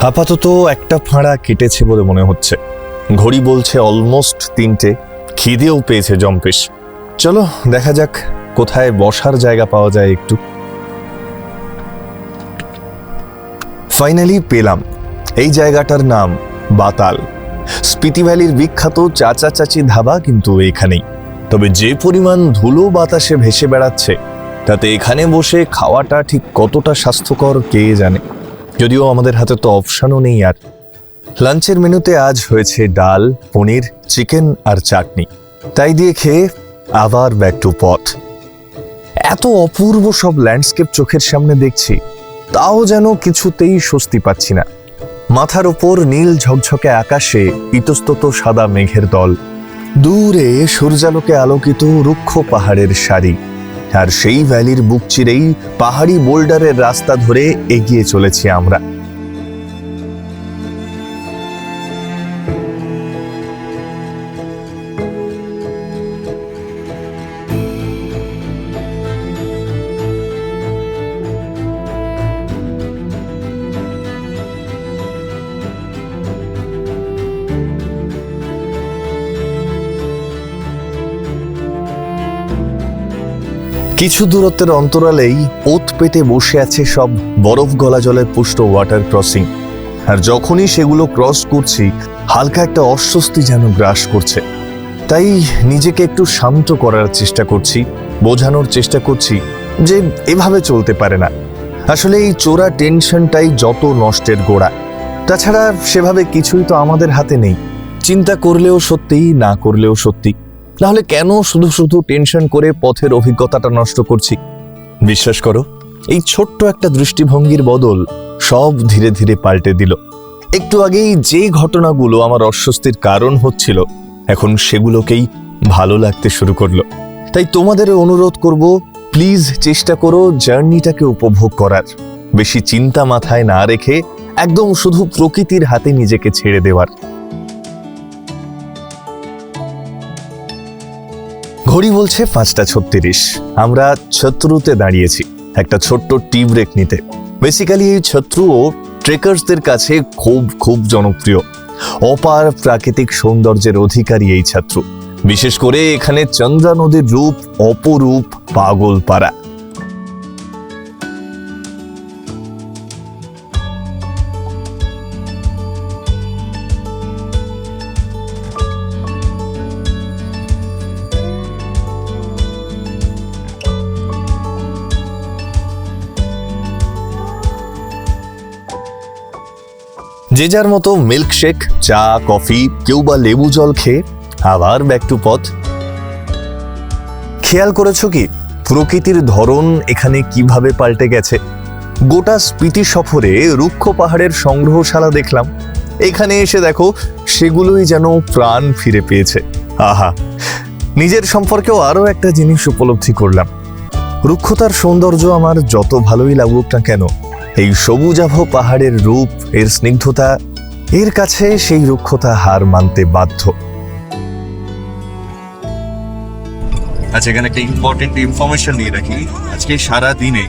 আপাতত একটা ফাঁড়া কেটেছে বলে মনে হচ্ছে। ঘড়ি বলছে অলমোস্ট 3টে, খিদেও পেয়েছে জম্পেশ। চলো দেখা যাক কোথায় বসার জায়গা পাওয়া যায় একটু। ফাইনালি পেলাম। এই জায়গাটার নাম বাতাল। স্পিতি ভ্যালির বিখ্যাত চাচা চাচি ধাবা কিন্তু এখানেই। তবে যে পরিমাণ ধুলো বাতাসে ভেসে বেড়াচ্ছে, তাতে এখানে বসে খাওয়াটা ঠিক কতটা স্বাস্থ্যকর কে জানে। যদিও আমাদের হাতে তো অপশানও নেই। আর লাঞ্চের মেনুতে আজ হয়েছে ডাল, পনির, চিকেন আর চাটনি। তাই দিয়ে খেয়ে আবার ব্যাক টু পথ। এত অপূর্ব সব ল্যান্ডস্কেপ চোখের সামনে দেখছি, তাও যেন কিছুতেই স্বস্তি পাচ্ছি না। মাথার ওপর নীল ঝকঝকে আকাশে ইতস্তত সাদা মেঘের দল, দূরে সূর্যালোকে আলোকিত রুক্ষ পাহাড়ের সারি, আর সেই ভ্যালির বুক চিরেই পাহাড়ি বোল্ডারের রাস্তা ধরে এগিয়ে চলেছি আমরা। কিছু দূরত্বের অন্তরালেই ওত পেতে বসে আছে সব বরফ গলা জলে পুষ্ট ওয়াটার ক্রসিং। আর যখনই সেগুলো ক্রস করছি, হালকা একটা অস্বস্তি যেন গ্রাস করছে। তাই নিজেকে একটু শান্ত করার চেষ্টা করছি, বোঝানোর চেষ্টা করছি যে এভাবে চলতে পারে না। আসলে এই চোরা টেনশনটাই যত নষ্টের গোড়া। তাছাড়া সেভাবে কিছুই তো আমাদের হাতে নেই। চিন্তা করলেও সত্যি, না করলেও সত্যি। তাহলে কেন শুধু শুধু টেনশন করে পথের অভিজ্ঞতাটা নষ্ট করছি? বিশ্বাস করো, এই ছোট্ট একটা দৃষ্টিভঙ্গির বদল সব ধীরে ধীরে পাল্টে দিল। একটু আগেই যে ঘটনাগুলো আমার অস্বস্তির কারণ হচ্ছিল, এখন সেগুলোকেই ভালো লাগতে শুরু করলো। তাই তোমাদের অনুরোধ করব, প্লিজ চেষ্টা করো জার্নিটাকে উপভোগ করার। বেশি চিন্তা মাথায় না রেখে একদম শুধু প্রকৃতির হাতে নিজেকে ছেড়ে দেওয়ার। ঘড়ি বলছে 5:36। আমরা ছত্রুতে দাঁড়িয়েছি একটা ছোট্ট টি ব্রেক নিতে। বেসিক্যালি এই ছত্রুও ট্রেকার্সদের কাছে খুব খুব জনপ্রিয়। অপার প্রাকৃতিক সৌন্দর্যের অধিকারী এই ছত্রু। বিশেষ করে এখানে চন্দ্রা নদীর রূপ অপরূপ, পাগল পাড়া। যে যার মতো মিল্কশেক, চা, কফি, কেউ বা লেবু জল খেয়ে আবার ব্যাক টু পথ। খেয়াল করেছো কি প্রকৃতির ধরন এখানে কিভাবে পাল্টে গেছে? গোটা স্পিতি সফরে রুক্ষ পাহাড়ের সংগ্রহশালা দেখলাম, এখানে এসে দেখো সেগুলোই যেন প্রাণ ফিরে পেয়েছে। আহা, নিজের সম্পর্কেও আরো একটা জিনিস উপলব্ধি করলাম। রুক্ষতার সৌন্দর্য আমার যত ভালোই লাগুক না কেন, এই সবুজাভ পাহাড়ের রূপ, এর স্নিগ্ধতা, এর কাছে সেই রুক্ষতা হার মানতে বাধ্য। আচ্ছা, এখানে একটা ইম্পর্টেন্ট ইনফরমেশন নিয়ে রাখি। আজকে সারা দিনে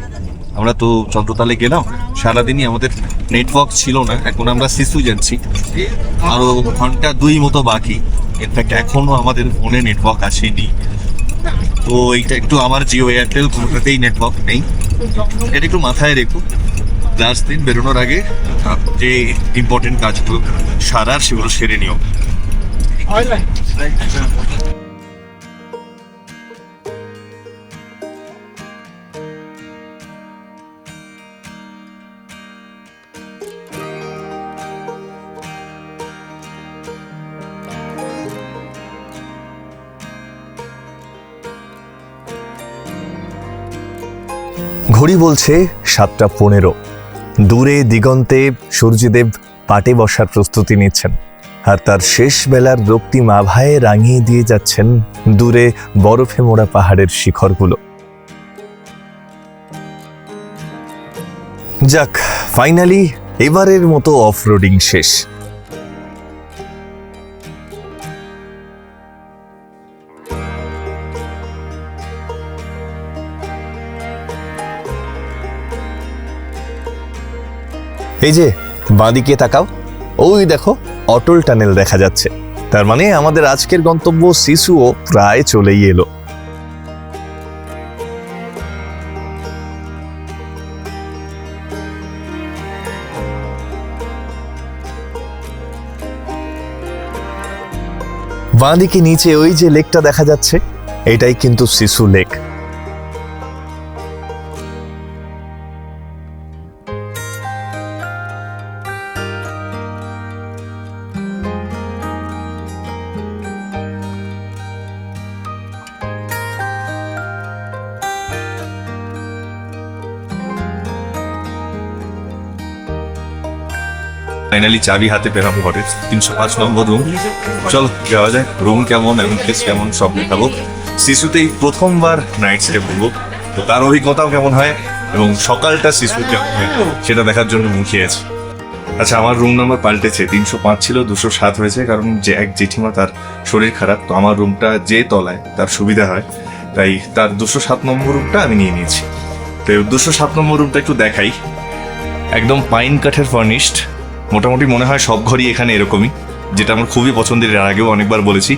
আমরা তো চন্দ্রতালে গেলাম, সারাদিনই আমাদের নেটওয়ার্ক ছিল না। এখন আমরা সিসু যাচ্ছি, আরো ঘন্টা 2 মতো বাকি। ইনফ্যাক্ট এখনো আমাদের ফোনে নেটওয়ার্ক আসেনি। তো এইটা একটু, আমার জিও এয়ারটেল কোনোটাতেই নেটওয়ার্ক নেই, এটা একটু মাথায় রেখো। লাস্ট দিন বেরোনোর আগে যে ইম্পর্টেন্ট কাজগুলো সারার, সেগুলো সেরে নিও। ঘড়ি বলছে 7:15। দূরে দিগন্তে সূর্যদেব পাটে বসার প্রস্তুতি নিচ্ছেন, আর তার শেষ বেলার রক্তিম আভায় রাঙিয়ে দিয়ে যাচ্ছেন দূরে বরফে মোড়া পাহাড়ের শিখরগুলো। যাক, ফাইনালি এবারের মতো অফরোডিং শেষ। এই যে বাঁদিকে তাকাও, ওই দেখো অটল টানেল দেখা যাচ্ছে। তার মানে আমাদের আজকের গন্তব্য সিসুও প্রায় চলেই এলো। বাঁদিকে নিচে ওই যে লেকটা দেখা যাচ্ছে, এটাই কিন্তু সিসু লেক। ফাইনালি চাবি হাতে পেলাম ঘরের, 305 নম্বর রুম। চলো যাওয়া যায়। রুম কেমন এবং প্লেস কেমন সব দেখাবো। শিশুতেই প্রথমবার নাইট স্টে করবো, তো তার অভিজ্ঞতাও কেমন হয় এবং সকালটা শিশু কেমন হয় সেটা দেখার জন্য মুখিয়ে আছে। আচ্ছা, আমার রুম নাম্বার পাল্টেছে, 305 ছিল 207 হয়েছে, কারণ যে এক জেঠিমা তার শরীর খারাপ, তো আমার রুমটা যে তলায় তার সুবিধা হয়, তাই তার 207 নম্বর রুমটা আমি নিয়ে নিয়েছি। তো 207 নম্বর রুমটা একটু দেখাই। একদম পাইন কাঠের ফার্নিশড, মোটামুটি মনে হয় সব ঘরই এখানে এরকমই, যেটা আমার খুবই পছন্দের। এর আগেও অনেকবার বলেছি।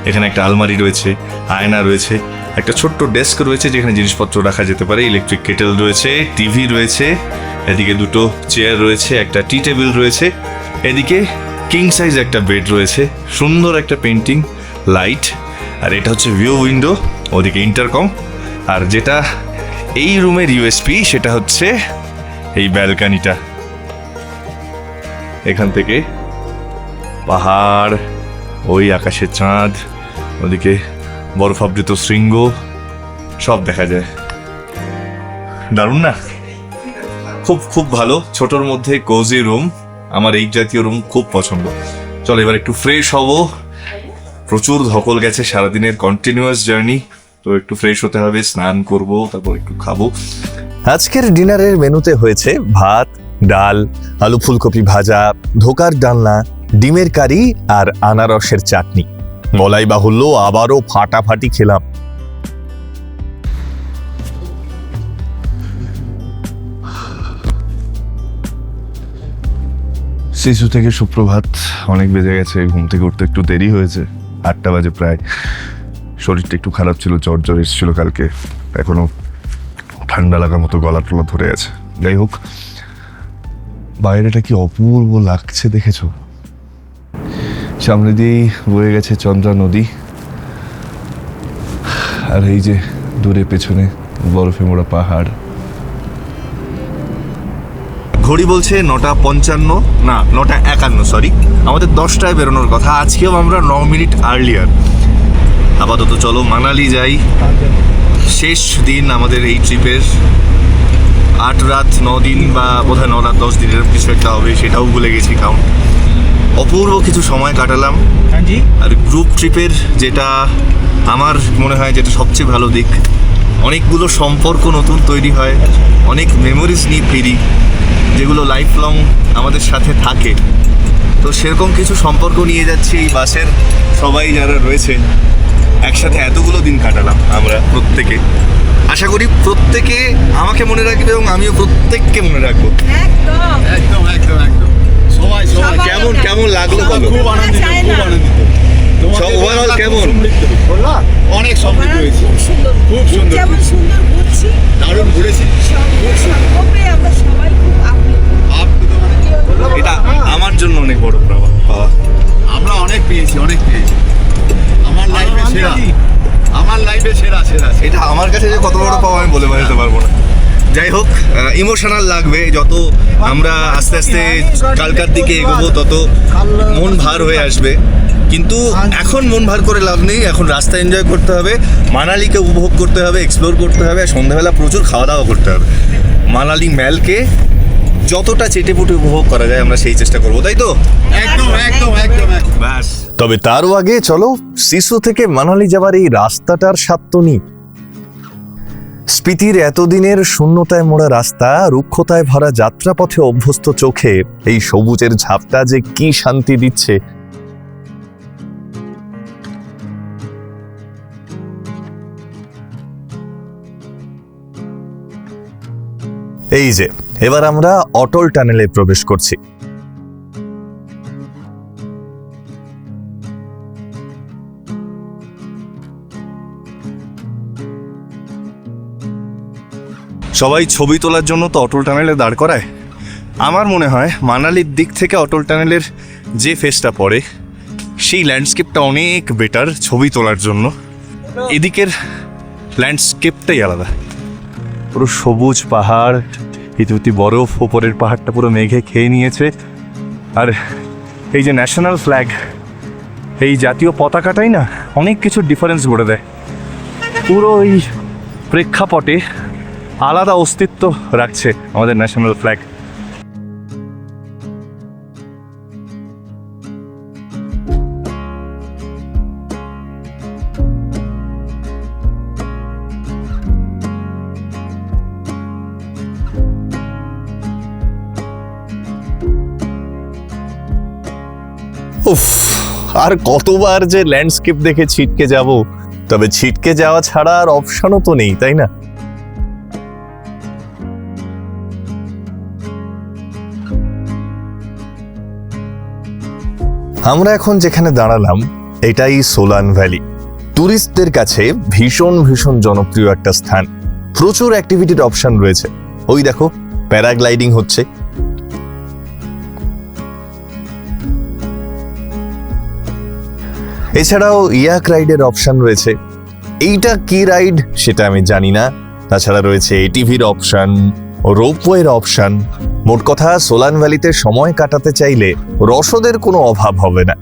এখানে একটা আলমারি রয়েছে, আয়না রয়েছে, একটা ছোট্ট ডেস্ক রয়েছে যেখানে জিনিসপত্র রাখা যেতে পারে, ইলেকট্রিক কেটেল রয়েছে, টিভি রয়েছে, এদিকে দুটো চেয়ার রয়েছে, একটা টি টেবিল রয়েছে, এদিকে কিং সাইজ একটা বেড রয়েছে, সুন্দর একটা পেন্টিং, লাইট, আর এটা হচ্ছে ভিউ উইন্ডো, ওদিকে ইন্টারকম। আর যেটা এই রুমের ইউএসপি সেটা হচ্ছে এই ব্যালকানিটা, এখান থেকে পাহাড়, ওই আকাশের চাঁদ, ওদিকে বরফাবৃত শৃঙ্গ সব দেখা যায়। দারুণ না? খুব খুব ভালো, ছোটর মধ্যে কোজি রুম, আমার এই জাতীয় রুম খুব পছন্দ। চলো এবার একটু ফ্রেশ হব, প্রচুর ধকল গেছে সারাদিনের কন্টিনিউয়াস জার্নি, তো একটু ফ্রেশ হতে হবে, স্নান করব, তারপর একটু খাবো। আজকের ডিনারের মেনুতে হয়েছে ভাত, ডাল, আলু ফুলকপি ভাজা, ধোকার ডালনা, ডিমের কারি আর আনারসের চাটনি। বলাই বাহুল্য আবারও ফাটাফাটি খেলাম। শিশু থেকে সুপ্রভাত, অনেক বেজে গেছে, ঘুম থেকে উঠতে একটু দেরি হয়েছে, 8টা বাজে প্রায়। শরীরটা একটু খারাপ ছিল, জ্বর জ্বর এসেছিল কালকে, এখনো ঠান্ডা লাগার মতো গলা টলা ধরে আছে। যাই হোক, বাইরেটা কি অপূর্ব লাগছে দেখেছো? সামনে দিয়েই বয়ে গেছে চন্দ্রা নদী, আর এই যে দূরে পেছনে বরফে মোড়া পাহাড়। ঘড়ি বলছে 9:55, না 9:51, সরি, আমাদের 10টায় বেরোনোর কথা। আজকেও আমরা 9 মিনিট আর্লিয়ার। আপাতত চলো মানালি যাই, শেষ দিন আমাদের এই ট্রিপের। 8 রাত 9 দিন, বা বোধহয় 9 রাত 10 দিনের কিছু একটা হবে, সেটাও ভুলে গেছি কাউন্ট। অপূর্ব কিছু সময় কাটালাম। আর গ্রুপ ট্রিপের যেটা আমার মনে হয় যেটা সবচেয়ে ভালো দিক, অনেকগুলো সম্পর্ক নতুন তৈরি হয়, অনেক মেমোরিজ নিয়ে ফিরি যেগুলো লাইফ লং আমাদের সাথে থাকে। তো সেরকম কিছু সম্পর্ক নিয়ে যাচ্ছি এই বাসের সবাই যারা রয়েছে, একসাথে এতগুলো দিন কাটালাম আমরা প্রত্যেকে। আশা করি প্রত্যেকে আমাকে মনে রাখবে এবং আমিও প্রত্যেককে মনে রাখবো। একদম একদম একদম সবাই সবাই কেমন কেমন লাগলো বলো? খুব আনন্দিত, খুব আনন্দিত। সব overall কেমন? অনেক সমৃদ্ধ হয়েছে, খুব সুন্দর, খুব সুন্দর, যেমন সুন্দর ঘুরছি, দারুণ ঘুরেছি। সঙ্গে আমরা সবাই খুব আপ্লুত। আপ্লুত মানে এটা আমার জন্য অনেক বড় পাওয়া। আমরা অনেক পেয়েছি, অনেক পেয়েছি। আমার লাইফে সেরা, আমার লাইফে সেরা সেরা সেরা। এটা আমার কাছে যে কত বড় পাওয়া আমি বলে বোঝাতে পারবো না। যাই হোক, ইমোশনাল লাগবে যত আমরা আস্তে আস্তে কালকার দিকে এগোবো, তত মন ভার হয়ে আসবে। কিন্তু এখন মন ভার করে লাভ নেই, এখন রাস্তা এনজয় করতে হবে, মানালিকে উপভোগ করতে হবে, এক্সপ্লোর করতে হবে, আর সন্ধ্যাবেলা প্রচুর খাওয়া দাওয়া করতে হবে। মানালি ম্যালকে যতটা চেটেপুটে উপভোগ করা যায় আমরা সেই চেষ্টা করবো, তাই তো? একদম একদম একদম একদম। ব্যাস। তবে তারও আগে চলো সিসু থেকে মানালি যাবার এই রাস্তাটার স্বাদ তো নিই। স্পিতির এতদিনের শূন্যতায় মোড়া রাস্তা, রুক্ষতায় ভরা যাত্রাপথে অভ্যস্ত চোখে এই সবুজের ঝাপটা যে কি শান্তি দিচ্ছে। এই যে এবার আমরা অটল টানেলে প্রবেশ করছি। সবাই ছবি তোলার জন্য তো অটল টানেলে দাঁড় করায়। আমার মনে হয় মানালির দিক থেকে অটল টানেলের যে ফেসটা পড়ে সেই ল্যান্ডস্কেপটা অনেক বেটার ছবি তোলার জন্য। এদিকের ল্যান্ডস্কেপটাই আলাদা, পুরো সবুজ পাহাড়, ইতিমধ্যে বরফ, ওপরের পাহাড়টা পুরো মেঘে খেয়ে নিয়েছে। আর এই যে ন্যাশনাল ফ্ল্যাগ, এই জাতীয় পতাকাটাই না অনেক কিছু ডিফারেন্স গড়ে দেয়, পুরো এই প্রেক্ষাপটে আলাদা অস্তিত্ব রাখছে আমাদের ন্যাশনাল ফ্ল্যাগ। উফ, আর কতবার যে ল্যান্ডস্কেপ দেখে ছিটকে যাব, তবে ছিটকে যাওয়া ছাড়া আর অপশনও তো নেই, তাই না? আমরা এখন যেখানে দাঁড়ালাম এটাই সোলান ভ্যালি। টুরিস্টদের কাছে ভীষণ ভীষণ জনপ্রিয় একটা স্থান। প্রচুর অ্যাক্টিভিটির অপশন রয়েছে। ওই দেখো প্যারাগ্লাইডিং হচ্ছে, এছাড়াও ইয়াক রাইডের অপশন রয়েছে। এইটা কি রাইড সেটা আমি জানি না। তাছাড়া রয়েছে এটিভির অপশন, রোপওয়ের অপশন। মোট কথা সোলান ভ্যালিতে সময় কাটাতে চাইলে রসদের কোনো অভাব হবে না।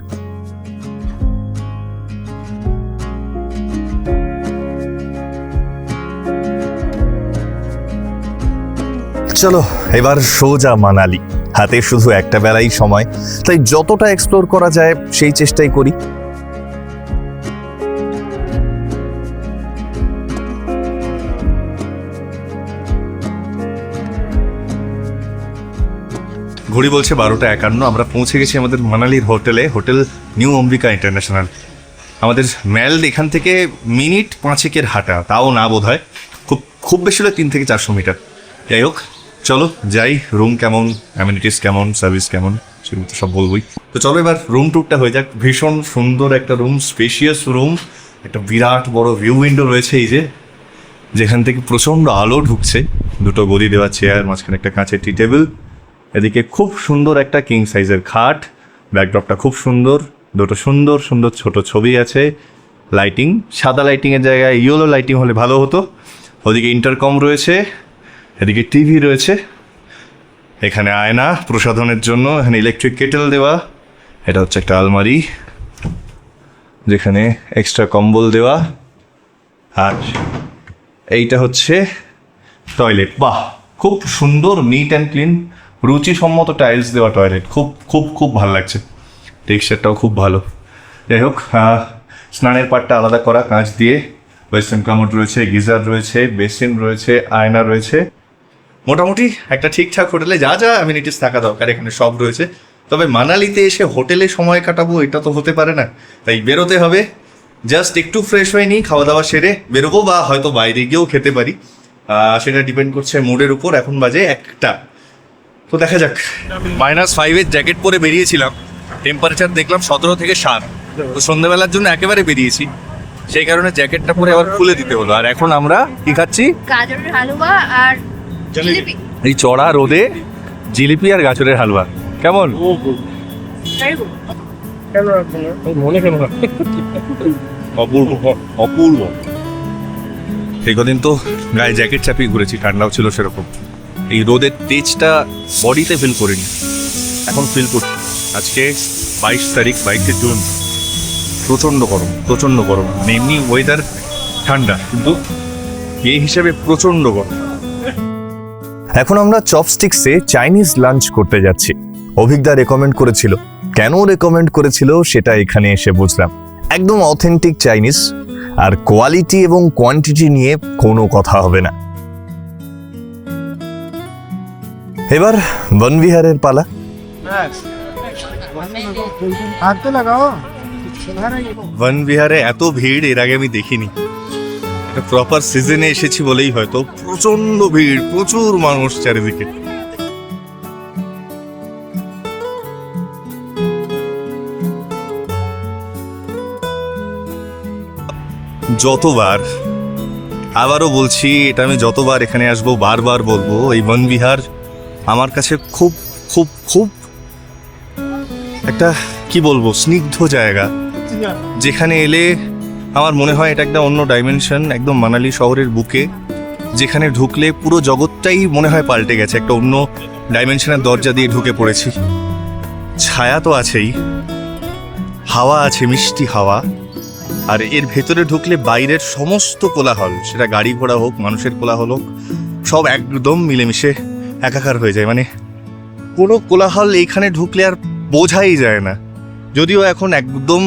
চলো এবার সোজা মানালি। হাতে শুধু একটা বেলাই সময়, তাই যতটা এক্সপ্লোর করা যায় সেই চেষ্টাই করি। ঘড়ি বলছে 12:51। আমরা পৌঁছে গেছি আমাদের মানালির হোটেলে, হোটেল নিউ অম্বিকা ইন্টারন্যাশনাল। আমাদের ম্যাল এখান থেকে মিনিট 5 হাঁটা, তাও না বোধ হয়, খুব বেশি হলে 300 থেকে 400 মিটার। যাই হোক চলো যাই। রুম কেমন, অ্যামিনিটিস কেমন, সার্ভিস কেমন, সেগুলো তো সব বলবোই। তো চলো এবার রুম ট্যুরটা হয়ে যাক। ভীষণ সুন্দর একটা রুম, স্পেশিয়াস রুম। একটা বিরাট বড় ভিউ উইন্ডো রয়েছে এই যেখান থেকে প্রচণ্ড আলো ঢুকছে। দুটো গদি দেওয়া চেয়ার, মাঝখানে একটা কাঁচের টি টেবিল, এদিকে খুব সুন্দর একটা কিং সাইজের খাট। ব্যাকড্রপটা খুব সুন্দর, দুটো সুন্দর সুন্দর ছোট ছবি আছে। লাইটিং, সাদা লাইটিংয়ের জায়গায় ইয়েলো লাইটিং হলে ভালো হতো। ওদিকে ইন্টারকম রয়েছে, এদিকে টিভি রয়েছে, এখানে আয়না প্রসাধনের জন্য, এখানে ইলেকট্রিক কেটেল দেওয়া। এটা হচ্ছে একটা আলমারি যেখানে এক্সট্রা কম্বল দেওয়া। আর এইটা হচ্ছে টয়লেট। বাহ, খুব সুন্দর, নিট অ্যান্ড ক্লিন, রুচিসম্মত টাইলস দেওয়া টয়লেট। খুব খুব খুব ভালো লাগছে। টেক্সচারটাও খুব ভালো। যাই হোক, স্নানের পাটটা আলাদা করা কাঁচ দিয়ে। ওয়েস্টার্ন কামোড রয়েছে, গিজার রয়েছে, বেসিন রয়েছে, আয়না রয়েছে। মোটামুটি একটা ঠিকঠাক হোটেলে যা যা অ্যামিনিটিস থাকা দরকার এখানে সব রয়েছে। তবে মানালিতে এসে হোটেলে সময় কাটাবো এটা তো হতে পারে না, তাই বেরোতে হবে। জাস্ট একটু ফ্রেশ হয়ে নিই, খাওয়া দাওয়া সেরে বেরোবো, বা হয়তো বাইরে গিয়েও খেতে পারি, সেটা ডিপেন্ড করছে মুডের উপর। এখন বাজে 1টা, তো দেখা যাক। -5 জ্যাকেট পরে বেরিয়েছিলাম, টেম্পারেচার দেখলাম 17 থেকে 7। তো সন্ধ্যাবেলার জন্য একেবারে বেরিয়েছি, সেই কারণে জ্যাকেটটা পরে আবার খুলে দিতে হলো। আর এখন আমরা কি খাচ্ছি? গাজরের হালুয়া আর জিলিপি। এই চড়া রোদে জিলিপি আর গাজরের হালুয়া কেমন? অপূর্ব অপূর্ব। এই কদিন তো গায়ে জ্যাকেট চাপিয়ে ঘুরেছি, ঠান্ডাও ছিল সেরকম। এই রোদের তেজটা বডিতে ফিল করিনি, এখন ফিল করছি। আজকে 22 তারিখ, 22 জুন। প্রচণ্ড গরম, প্রচণ্ড গরম। এমনি ওয়েদার ঠান্ডা, কিন্তু এই হিসাবে প্রচণ্ড গরম। এখন আমরা চপস্টিক্সে চাইনিজ লাঞ্চ করতে যাচ্ছি। অভিজ্ঞতা রেকমেন্ড করেছিল, কেন রেকমেন্ড করেছিল সেটা এখানে এসে বুঝলাম। একদম অথেন্টিক চাইনিজ, আর কোয়ালিটি এবং কোয়ান্টিটি নিয়ে কোনো কথা হবে না। এবার বনবিহারের পালা। বনবিহারে এত ভিড় এর আগে আমি দেখিনি। একটা প্রপার সিজনে এসেছি বলেই হয়তো প্রচন্ড ভিড়, প্রচুর মানুষ চারিদিকে। যতবার, আবারও বলছি, এটা আমি যতবার এখানে আসবো বারবার বলবো, এই বনবিহার আমার কাছে খুব খুব খুব একটা কি বলবো স্নিগ্ধ জায়গা, যেখানে এলে আমার মনে হয় এটা একটা অন্য ডাইমেনশন। একদম মানালি শহরের বুকে, যেখানে ঢুকলে পুরো জগৎটাই মনে হয় পাল্টে গেছে। একটা অন্য ডাইমেনশনের দরজা দিয়ে ঢুকে পড়েছি। ছায়া তো আছেই, হাওয়া আছে, মিষ্টি হাওয়া। আর এর ভেতরে ঢুকলে বাইরের সমস্ত কোলাহল, সেটা গাড়ি ঘোড়া হোক, মানুষের কোলাহল হোক, সব একদম মিলেমিশে একাকার হয়ে যায়। মানে কোনো কোলাহল এইখানে ঢুকলে আর বোঝাই যায় না। যদিও এখন একদম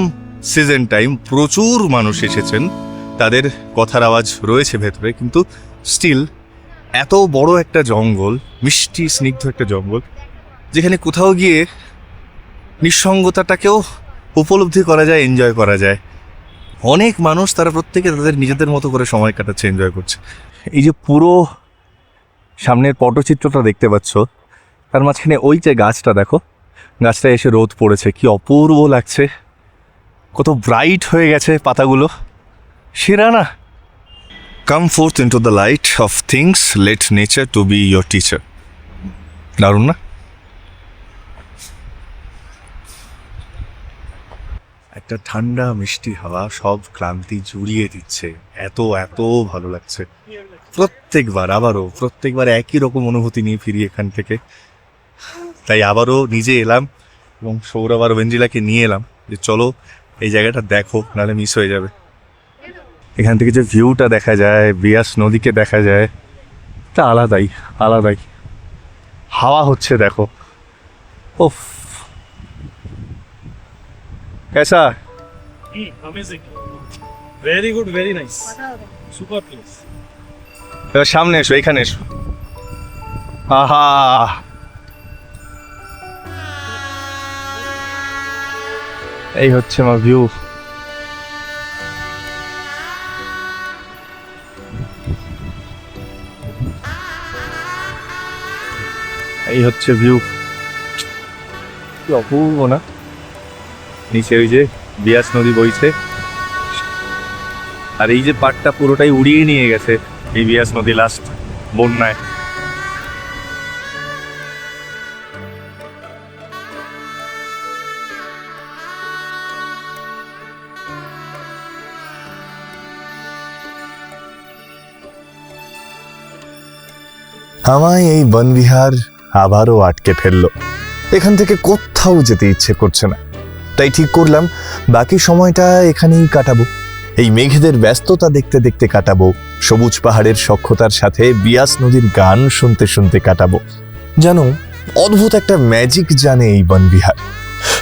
সিজন টাইম, প্রচুর মানুষ এসেছেন, তাদের কথার আওয়াজ রয়েছে ভেতরে, কিন্তু স্টিল এত বড় একটা জঙ্গল, মিষ্টি স্নিগ্ধ একটা জঙ্গল, যেখানে কোথাও গিয়ে নিঃসঙ্গতাটাকেও উপলব্ধি করা যায়, এনজয় করা যায়। অনেক মানুষ, তারা প্রত্যেকে তাদের নিজেদের মতো করে সময় কাটাচ্ছে, এনজয় করছে। এই যে পুরো সামনের পটচিত্রটা দেখতে পাচ্ছ, তার মাঝখানে ওই যে গাছটা দেখো, গাছটা এসে রোদ পড়েছে, কি অপূর্ব লাগছে, কত ব্রাইট হয়ে গেছে পাতাগুলো। সেরা না? Come forth into the light of things, let nature to be your teacher. দারুণ না? একটা ঠান্ডা মিষ্টি হাওয়া সব ক্লান্তি জুড়িয়ে দিচ্ছে, এত এত ভালো লাগছে। প্রত্যেকবার একই রকম অনুভূতি নিয়ে ফিরি এখান থেকে। তাই আবারও নিজে এলাম এবং সৌরভ আর বেঞ্জিলাকে নিয়ে এলাম যে চলো এই জায়গাটা দেখো, নাহলে মিস হয়ে যাবে। এখান থেকে যে ভিউটা দেখা যায়, বিয়াস নদীকে দেখা যায়, তা আলাদাই। হাওয়া হচ্ছে দেখো, ওফ कैसा? Amazing. Very good, very nice. Super place. এবার সামনে এসো, এখানে এসো। আহা, এই হচ্ছে আমার ভিউ। এই হচ্ছে ভিউ, কি অপূর্ব না? নিচে ওই যে বিয়াস নদী বইছে, আর এই যে পাটটা পুরোটাই উড়িয়ে নিয়ে গেছে এই বিয়াস নদী লাস্ট বন্যায়। আমায় এই বনবিহার আবারও আটকে ফেললো। এখান থেকে কোথাও যেতে ইচ্ছে করছে না, তাই ঠিক করলাম বাকি সময়টা এখানেই কাটাবো। এই মেঘেদের ব্যস্ততা দেখতে দেখতে কাটাবো, সবুজ পাহাড়ের সখ্যতার সাথে বিয়াস নদীর গান শুনতে শুনতে কাটাবো। জানো, অদ্ভুত একটা ম্যাজিক জানে এই বনবিহার।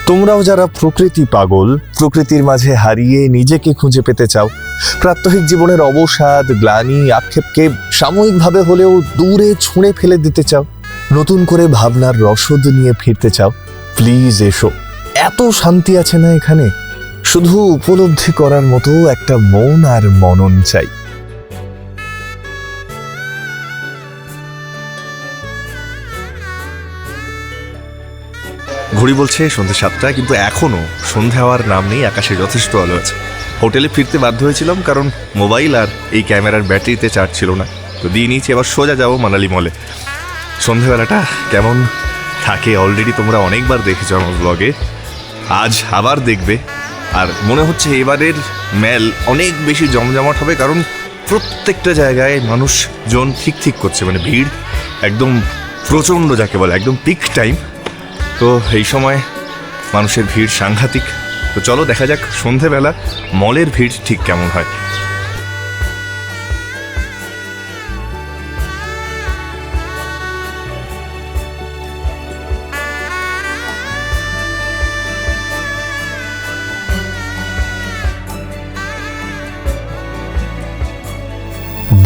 তোমরাও যারা প্রকৃতি পাগল, প্রকৃতির মাঝে হারিয়ে নিজেকে খুঁজে পেতে চাও, প্রাত্যহিক জীবনের অবসাদ, গ্লানি, আক্ষেপকে সাময়িকভাবে হলেও দূরে ছুঁড়ে ফেলে দিতে চাও, নতুন করে ভাবনার রসদ নিয়ে ফিরতে চাও, প্লিজ এসো। এত শান্তি আছে না এখানে, শুধু উপলব্ধি করার মতো একটা মন আর মনন চাই। ঘড়ি বলছে সন্ধ্যে 7টা, কিন্তু এখনো সন্ধ্যা হওয়ার নাম নেই, আকাশে যথেষ্ট আলো আছে। হোটেলে ফিরতে বাধ্য হয়েছিলাম কারণ মোবাইল আর এই ক্যামেরার ব্যাটারিতে চার্জ ছিল না, তো দিয়ে নিয়েছি। এবার সোজা যাবো মানালি মলে। সন্ধ্যেবেলাটা কেমন থাকে অলরেডি তোমরা অনেকবার দেখেছো আমার ব্লগে, আজ আবার দেখবে। আর মনে হচ্ছে এবারের মেল অনেক বেশি জমজমাট হবে, কারণ প্রত্যেকটা জায়গায় মানুষজন ঠিক করছে, মানে ভিড় একদম প্রচণ্ড, যাকে বলে একদম পিক টাইম। তো এই সময় মানুষের ভিড় সাংঘাতিক। তো চলো দেখা যাক সন্ধেবেলা মলের ভিড় ঠিক কেমন হয়।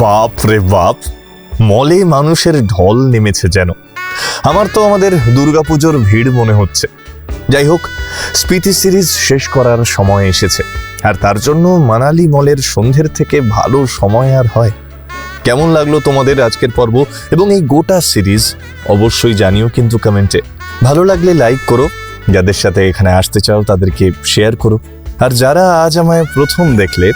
বাপ রে বাপ, মলে মানুষের ঢল নেমেছে যেন। আমার তো আমাদের দুর্গাপুজোর ভিড় মনে হচ্ছে। যাই হোক, স্পিতি সিরিজ শেষ করার সময় এসেছে, আর তার জন্য মানালি মলের সন্ধ্যের থেকে ভালো সময় আর হয়। কেমন লাগলো তোমাদের আজকের পর্ব এবং এই গোটা সিরিজ অবশ্যই জানিও কিন্তু কমেন্টে। ভালো লাগলে লাইক করো, যাদের সাথে এখানে আসতে চাও তাদেরকে শেয়ার করো, আর যারা আজ আমায় প্রথম দেখলে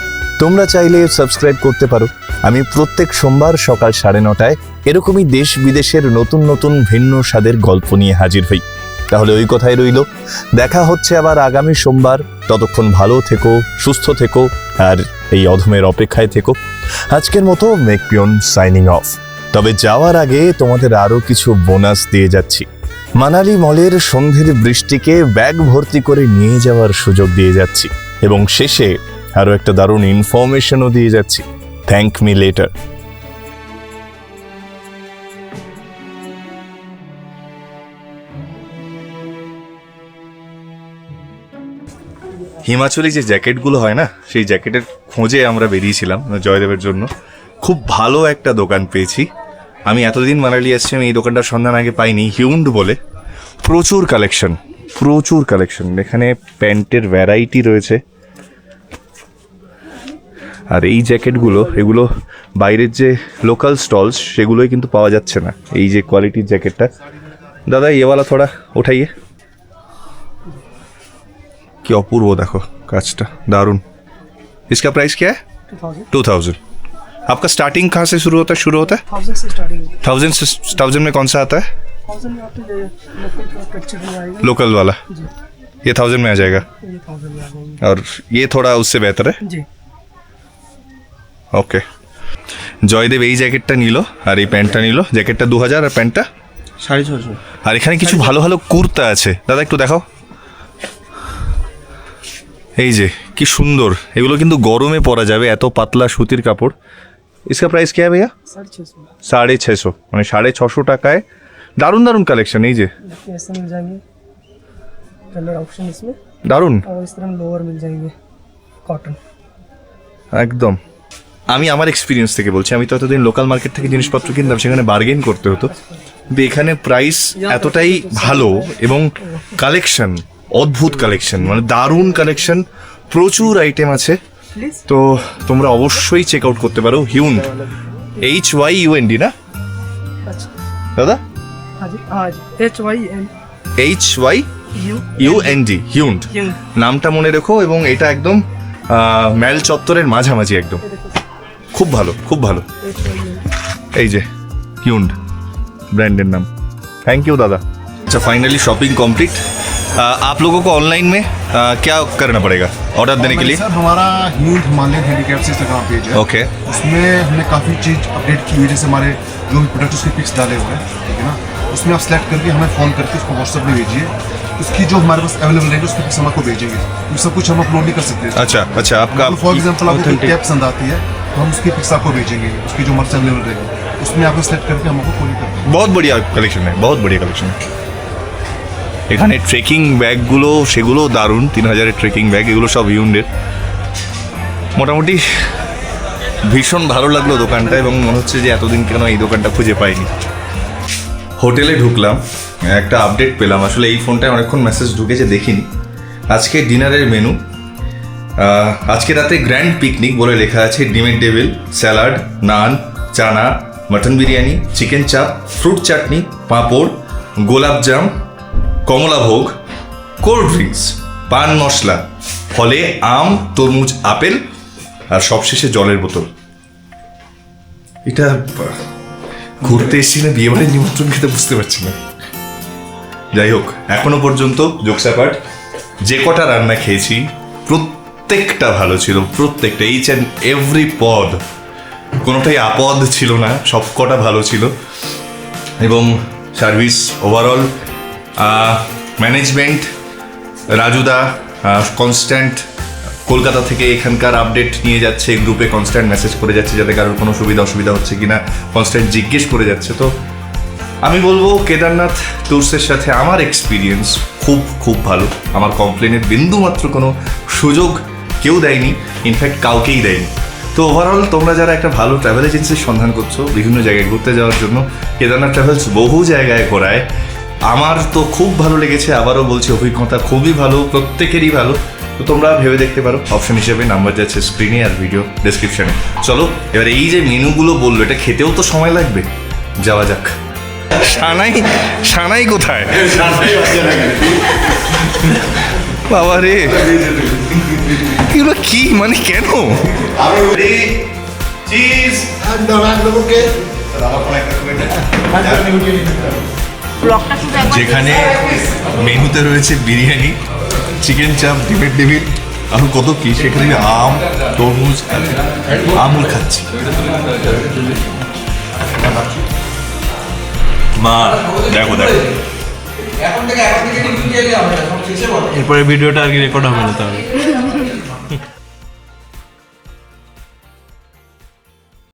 তোমরা চাইলে সাবস্ক্রাইব করতে পারো। আমি প্রত্যেক সোমবার সকাল 9:30 এরকমই দেশ বিদেশের নতুন নতুন ভিন্ন স্বাদের গল্প নিয়ে হাজির হই। তাহলে ওই কথাই রইল, দেখা হচ্ছে আবার আগামী সোমবার। ততক্ষণ ভালো থেকো, সুস্থ থেকো, আর এই অধমের অপেক্ষায় থেকো। আজকের মতো মেকপিয়ন সাইনিং অফ। তবে যাওয়ার আগে তোমাদের আরও কিছু বোনাস দিয়ে যাচ্ছি। মানালি মলের সন্ধ্যের বৃষ্টিকে ব্যাগ ভর্তি করে নিয়ে যাওয়ার সুযোগ দিয়ে যাচ্ছি, এবং শেষে আরও একটা দারুণ ইনফরমেশনও দিয়ে যাচ্ছি। Thank me letter. হিমাচলি যে জ্যাকেটগুলো হয় না, সেই জ্যাকেটের খোঁজে আমরা বেরিয়েছিলাম জয়দেবের জন্য। খুব ভালো একটা দোকান পেয়েছি। আমি এতদিন মানালি আসছি, আমি এই দোকানটার সন্ধান আগে পাইনি। হিউন্ড বলে, প্রচুর কালেকশন। এখানে প্যান্টের ভ্যারাইটি রয়েছে। আর এই জ্যাকেটগুলো, এগুলো বাইরের যে লোকাল স্টলস সেগুলোই কিন্তু পাওয়া যাচ্ছে না। এই যে কোয়ালিটির জ্যাকেটটা, দাদা ইয়েওয়ালা থোড়া উঠাইয়ে। কি অপূর্ব দেখো কাজটা, দারুণ। इसका प्राइस क्या है? 2000। आपका स्टार्टिंग कहाँ से शुरू होता है? 1000 से स्टार्टिंग है। 1000 में कौन सा आता है? 1000 में आपको लोकल पिक्चर में आएगा। लोकल वाला जी, ये 1000 में आ जाएगा, ये 1000 में आ जाएंगे। और ये थोड़ा उससे बेहतर है। जी, ওকে, জয়দেব এই জ্যাকেটটা নিল আর এই প্যান্টটা নিল। জ্যাকেটটা 2000 আর প্যান্টটা 650। আর এখানে কিছু ভালো ভালো কুর্তা আছে, দাদা একটু দেখাও। এই যে কি সুন্দর, এগুলো কিন্তু গরমে পরা যাবে, এত পাতলা সুতির কাপড়। इसका प्राइस क्या है भैया? 650 650, মানে 650 টাকায় দারুণ দারুণ কালেকশন। এই যে देखिए, ऐसे मिल जाएंगे कलर ऑप्शन इसमें, দারুণ और इस तरह लोअर मिल जाएंगे कॉटन। একদম। আমি আমার এক্সপিরিয়েন্স থেকে বলছি, আমি তো এতদিন লোকাল মার্কেট থেকে জিনিসপত্র কিনতাম, সেখানে বার্গেন করতে হতো, কিন্তু এখানে প্রাইস এতটাই ভালো এবং কালেকশন অদ্ভুত কালেকশন, মানে দারুণ কালেকশন, প্রচুর আইটেম আছে। তো তোমরা অবশ্যই চেক আউট করতে পারো হিউন্ড, HYUND না দাদা? हाँ जी, हाँ जी, HYN HYUND হিউন্ড নামটা মনে রেখো। এবং এটা একদম ম্যাল চত্বরের মাঝামাঝি একদম, খুব ভালো খুব ভালো। এই যে হিউন্ড ব্র্যান্ডের নাম। থ্যাংক ইউ দাদা। अच्छा फाइनली शॉपिंग कंप्लीट। आप लोगों को ऑनलाइन में क्या करना पड़ेगा ऑर्डर देने के लिए? सर हमारा ह्यूंड हिमालयन हैंडीक्राफ्ट इंस्टाग्राम पेज है। ओके, उसमें हमने काफ़ी चीज़ अपडेट की हुई है, जैसे हमारे जो भी प्रोडक्ट उसके पिक्स डाले हुए हैं, ठीक है ना। उसमें आप सेलेक्ट करके हमें फ़ोन करके उसको व्हाट्सएप में भेजिए, उसकी जो हमारे पास अवेलेबल रहेगी उसके पिक्स हम आपको भेजेंगे। ये सब कुछ हम अपलोड नहीं कर सकते। अच्छा अच्छा, आपका फॉर एग्जाम्पल आपको कोई कैप पसंद आती है तो हम उसकी पिक्स आपको भेजेंगे, उसकी जो हमारे अवेलेबल रहेगी उसमें आपको सेलेक्ट करके हम आपको कॉल करते हैं। बहुत बढ़िया कलेक्शन है, बहुत बढ़िया कलेक्शन है। এখানে ট্রেকিং ব্যাগগুলো সেগুলো দারুণ, 3000-এর ট্রেকিং ব্যাগ, এগুলো সব হিউন্ডের। মোটামুটি ভীষণ ভালো লাগলো দোকানটা, এবং মনে হচ্ছে যে এতদিন কেন এই দোকানটা খুঁজে পাইনি। হোটেলে ঢুকলাম, একটা আপডেট পেলাম, আসলে এই ফোনটায় অনেকক্ষণ মেসেজ ঢুকেছে দেখিনি। আজকে ডিনারের মেনু, আজকে রাতে গ্র্যান্ড পিকনিক বলে লেখা আছে। ডিমের টেবিল, স্যালাড, নান, চানা, মটন বিরিয়ানি, চিকেন চাপ, ফ্রুট চাটনি, পাঁপড়, গোলাপ জাম, কমলা ভোগ, কোল্ড ড্রিঙ্কস, পান মশলা, ফলে আম, তরমুজ, আপেল, আর সবশেষে জলের বোতল। এটা ঘুরতে এসেছি না বিয়ে বাড়ির নিমন্ত্রণ খেতে বুঝতে পারছি না। যাই হোক, এখনো পর্যন্ত জোকসাপাট যে কটা রান্না খেয়েছি প্রত্যেকটা ভালো ছিল, প্রত্যেকটা, এইচ অ্যান্ড এভরি পদ, কোনোটাই আপদ ছিল না, সব কটা ভালো ছিল। এবং সার্ভিস ওভারঅল, ম্যানেজমেন্ট, রাজুদা কনস্ট্যান্ট কলকাতা থেকে এখানকার আপডেট নিয়ে যাচ্ছে, গ্রুপে কনস্ট্যান্ট মেসেজ করে যাচ্ছে যাতে কারোর কোনো সুবিধা অসুবিধা হচ্ছে কিনা কনস্ট্যান্ট জিজ্ঞেস করে যাচ্ছে। তো আমি বলবো কেদারনাথ ট্যুরসের সাথে আমার এক্সপিরিয়েন্স খুব খুব ভালো। আমার কমপ্লেনের বিন্দুমাত্র কোনো সুযোগ কেউ দেয়নি, ইনফ্যাক্ট কাউকেই দেয়নি। তো ওভারঅল তোমরা যারা একটা ভালো ট্রাভেল এজেন্সির সন্ধান করছো বিভিন্ন জায়গায় ঘুরতে যাওয়ার জন্য, কেদারনাথ ট্রাভেলস বহু জায়গায় ঘোরায়। আমার তো খুব ভালো লেগেছে, আবারও বলছি অভিজ্ঞতা খুবই ভালো, প্রত্যেকেরই ভালো। তো তোমরা ভেবে দেখতে পারো, অপশন হিসেবে নাম্বার যাচ্ছে স্ক্রিনে আর ভিডিও ডেসক্রিপশনে। চলো এবার এই যে মেনুগুলো বললো, এটা খেতেও তো সময় লাগবে, যাওয়া যাক। সানাই সানাই কোথায় বাবা রে, এগুলো কি মানে কেন? যেখানে মেনুতে রয়েছে বিরিয়ানি, চিকেন চাপ, ডিমের টেবিল, আর কত কি, সেখানে আম, তরমুজ, আমুল খাচ্ছি। মা দেখো দেখো, এরপরে ভিডিওটা আর কি রেকর্ড হবে না তাহলে।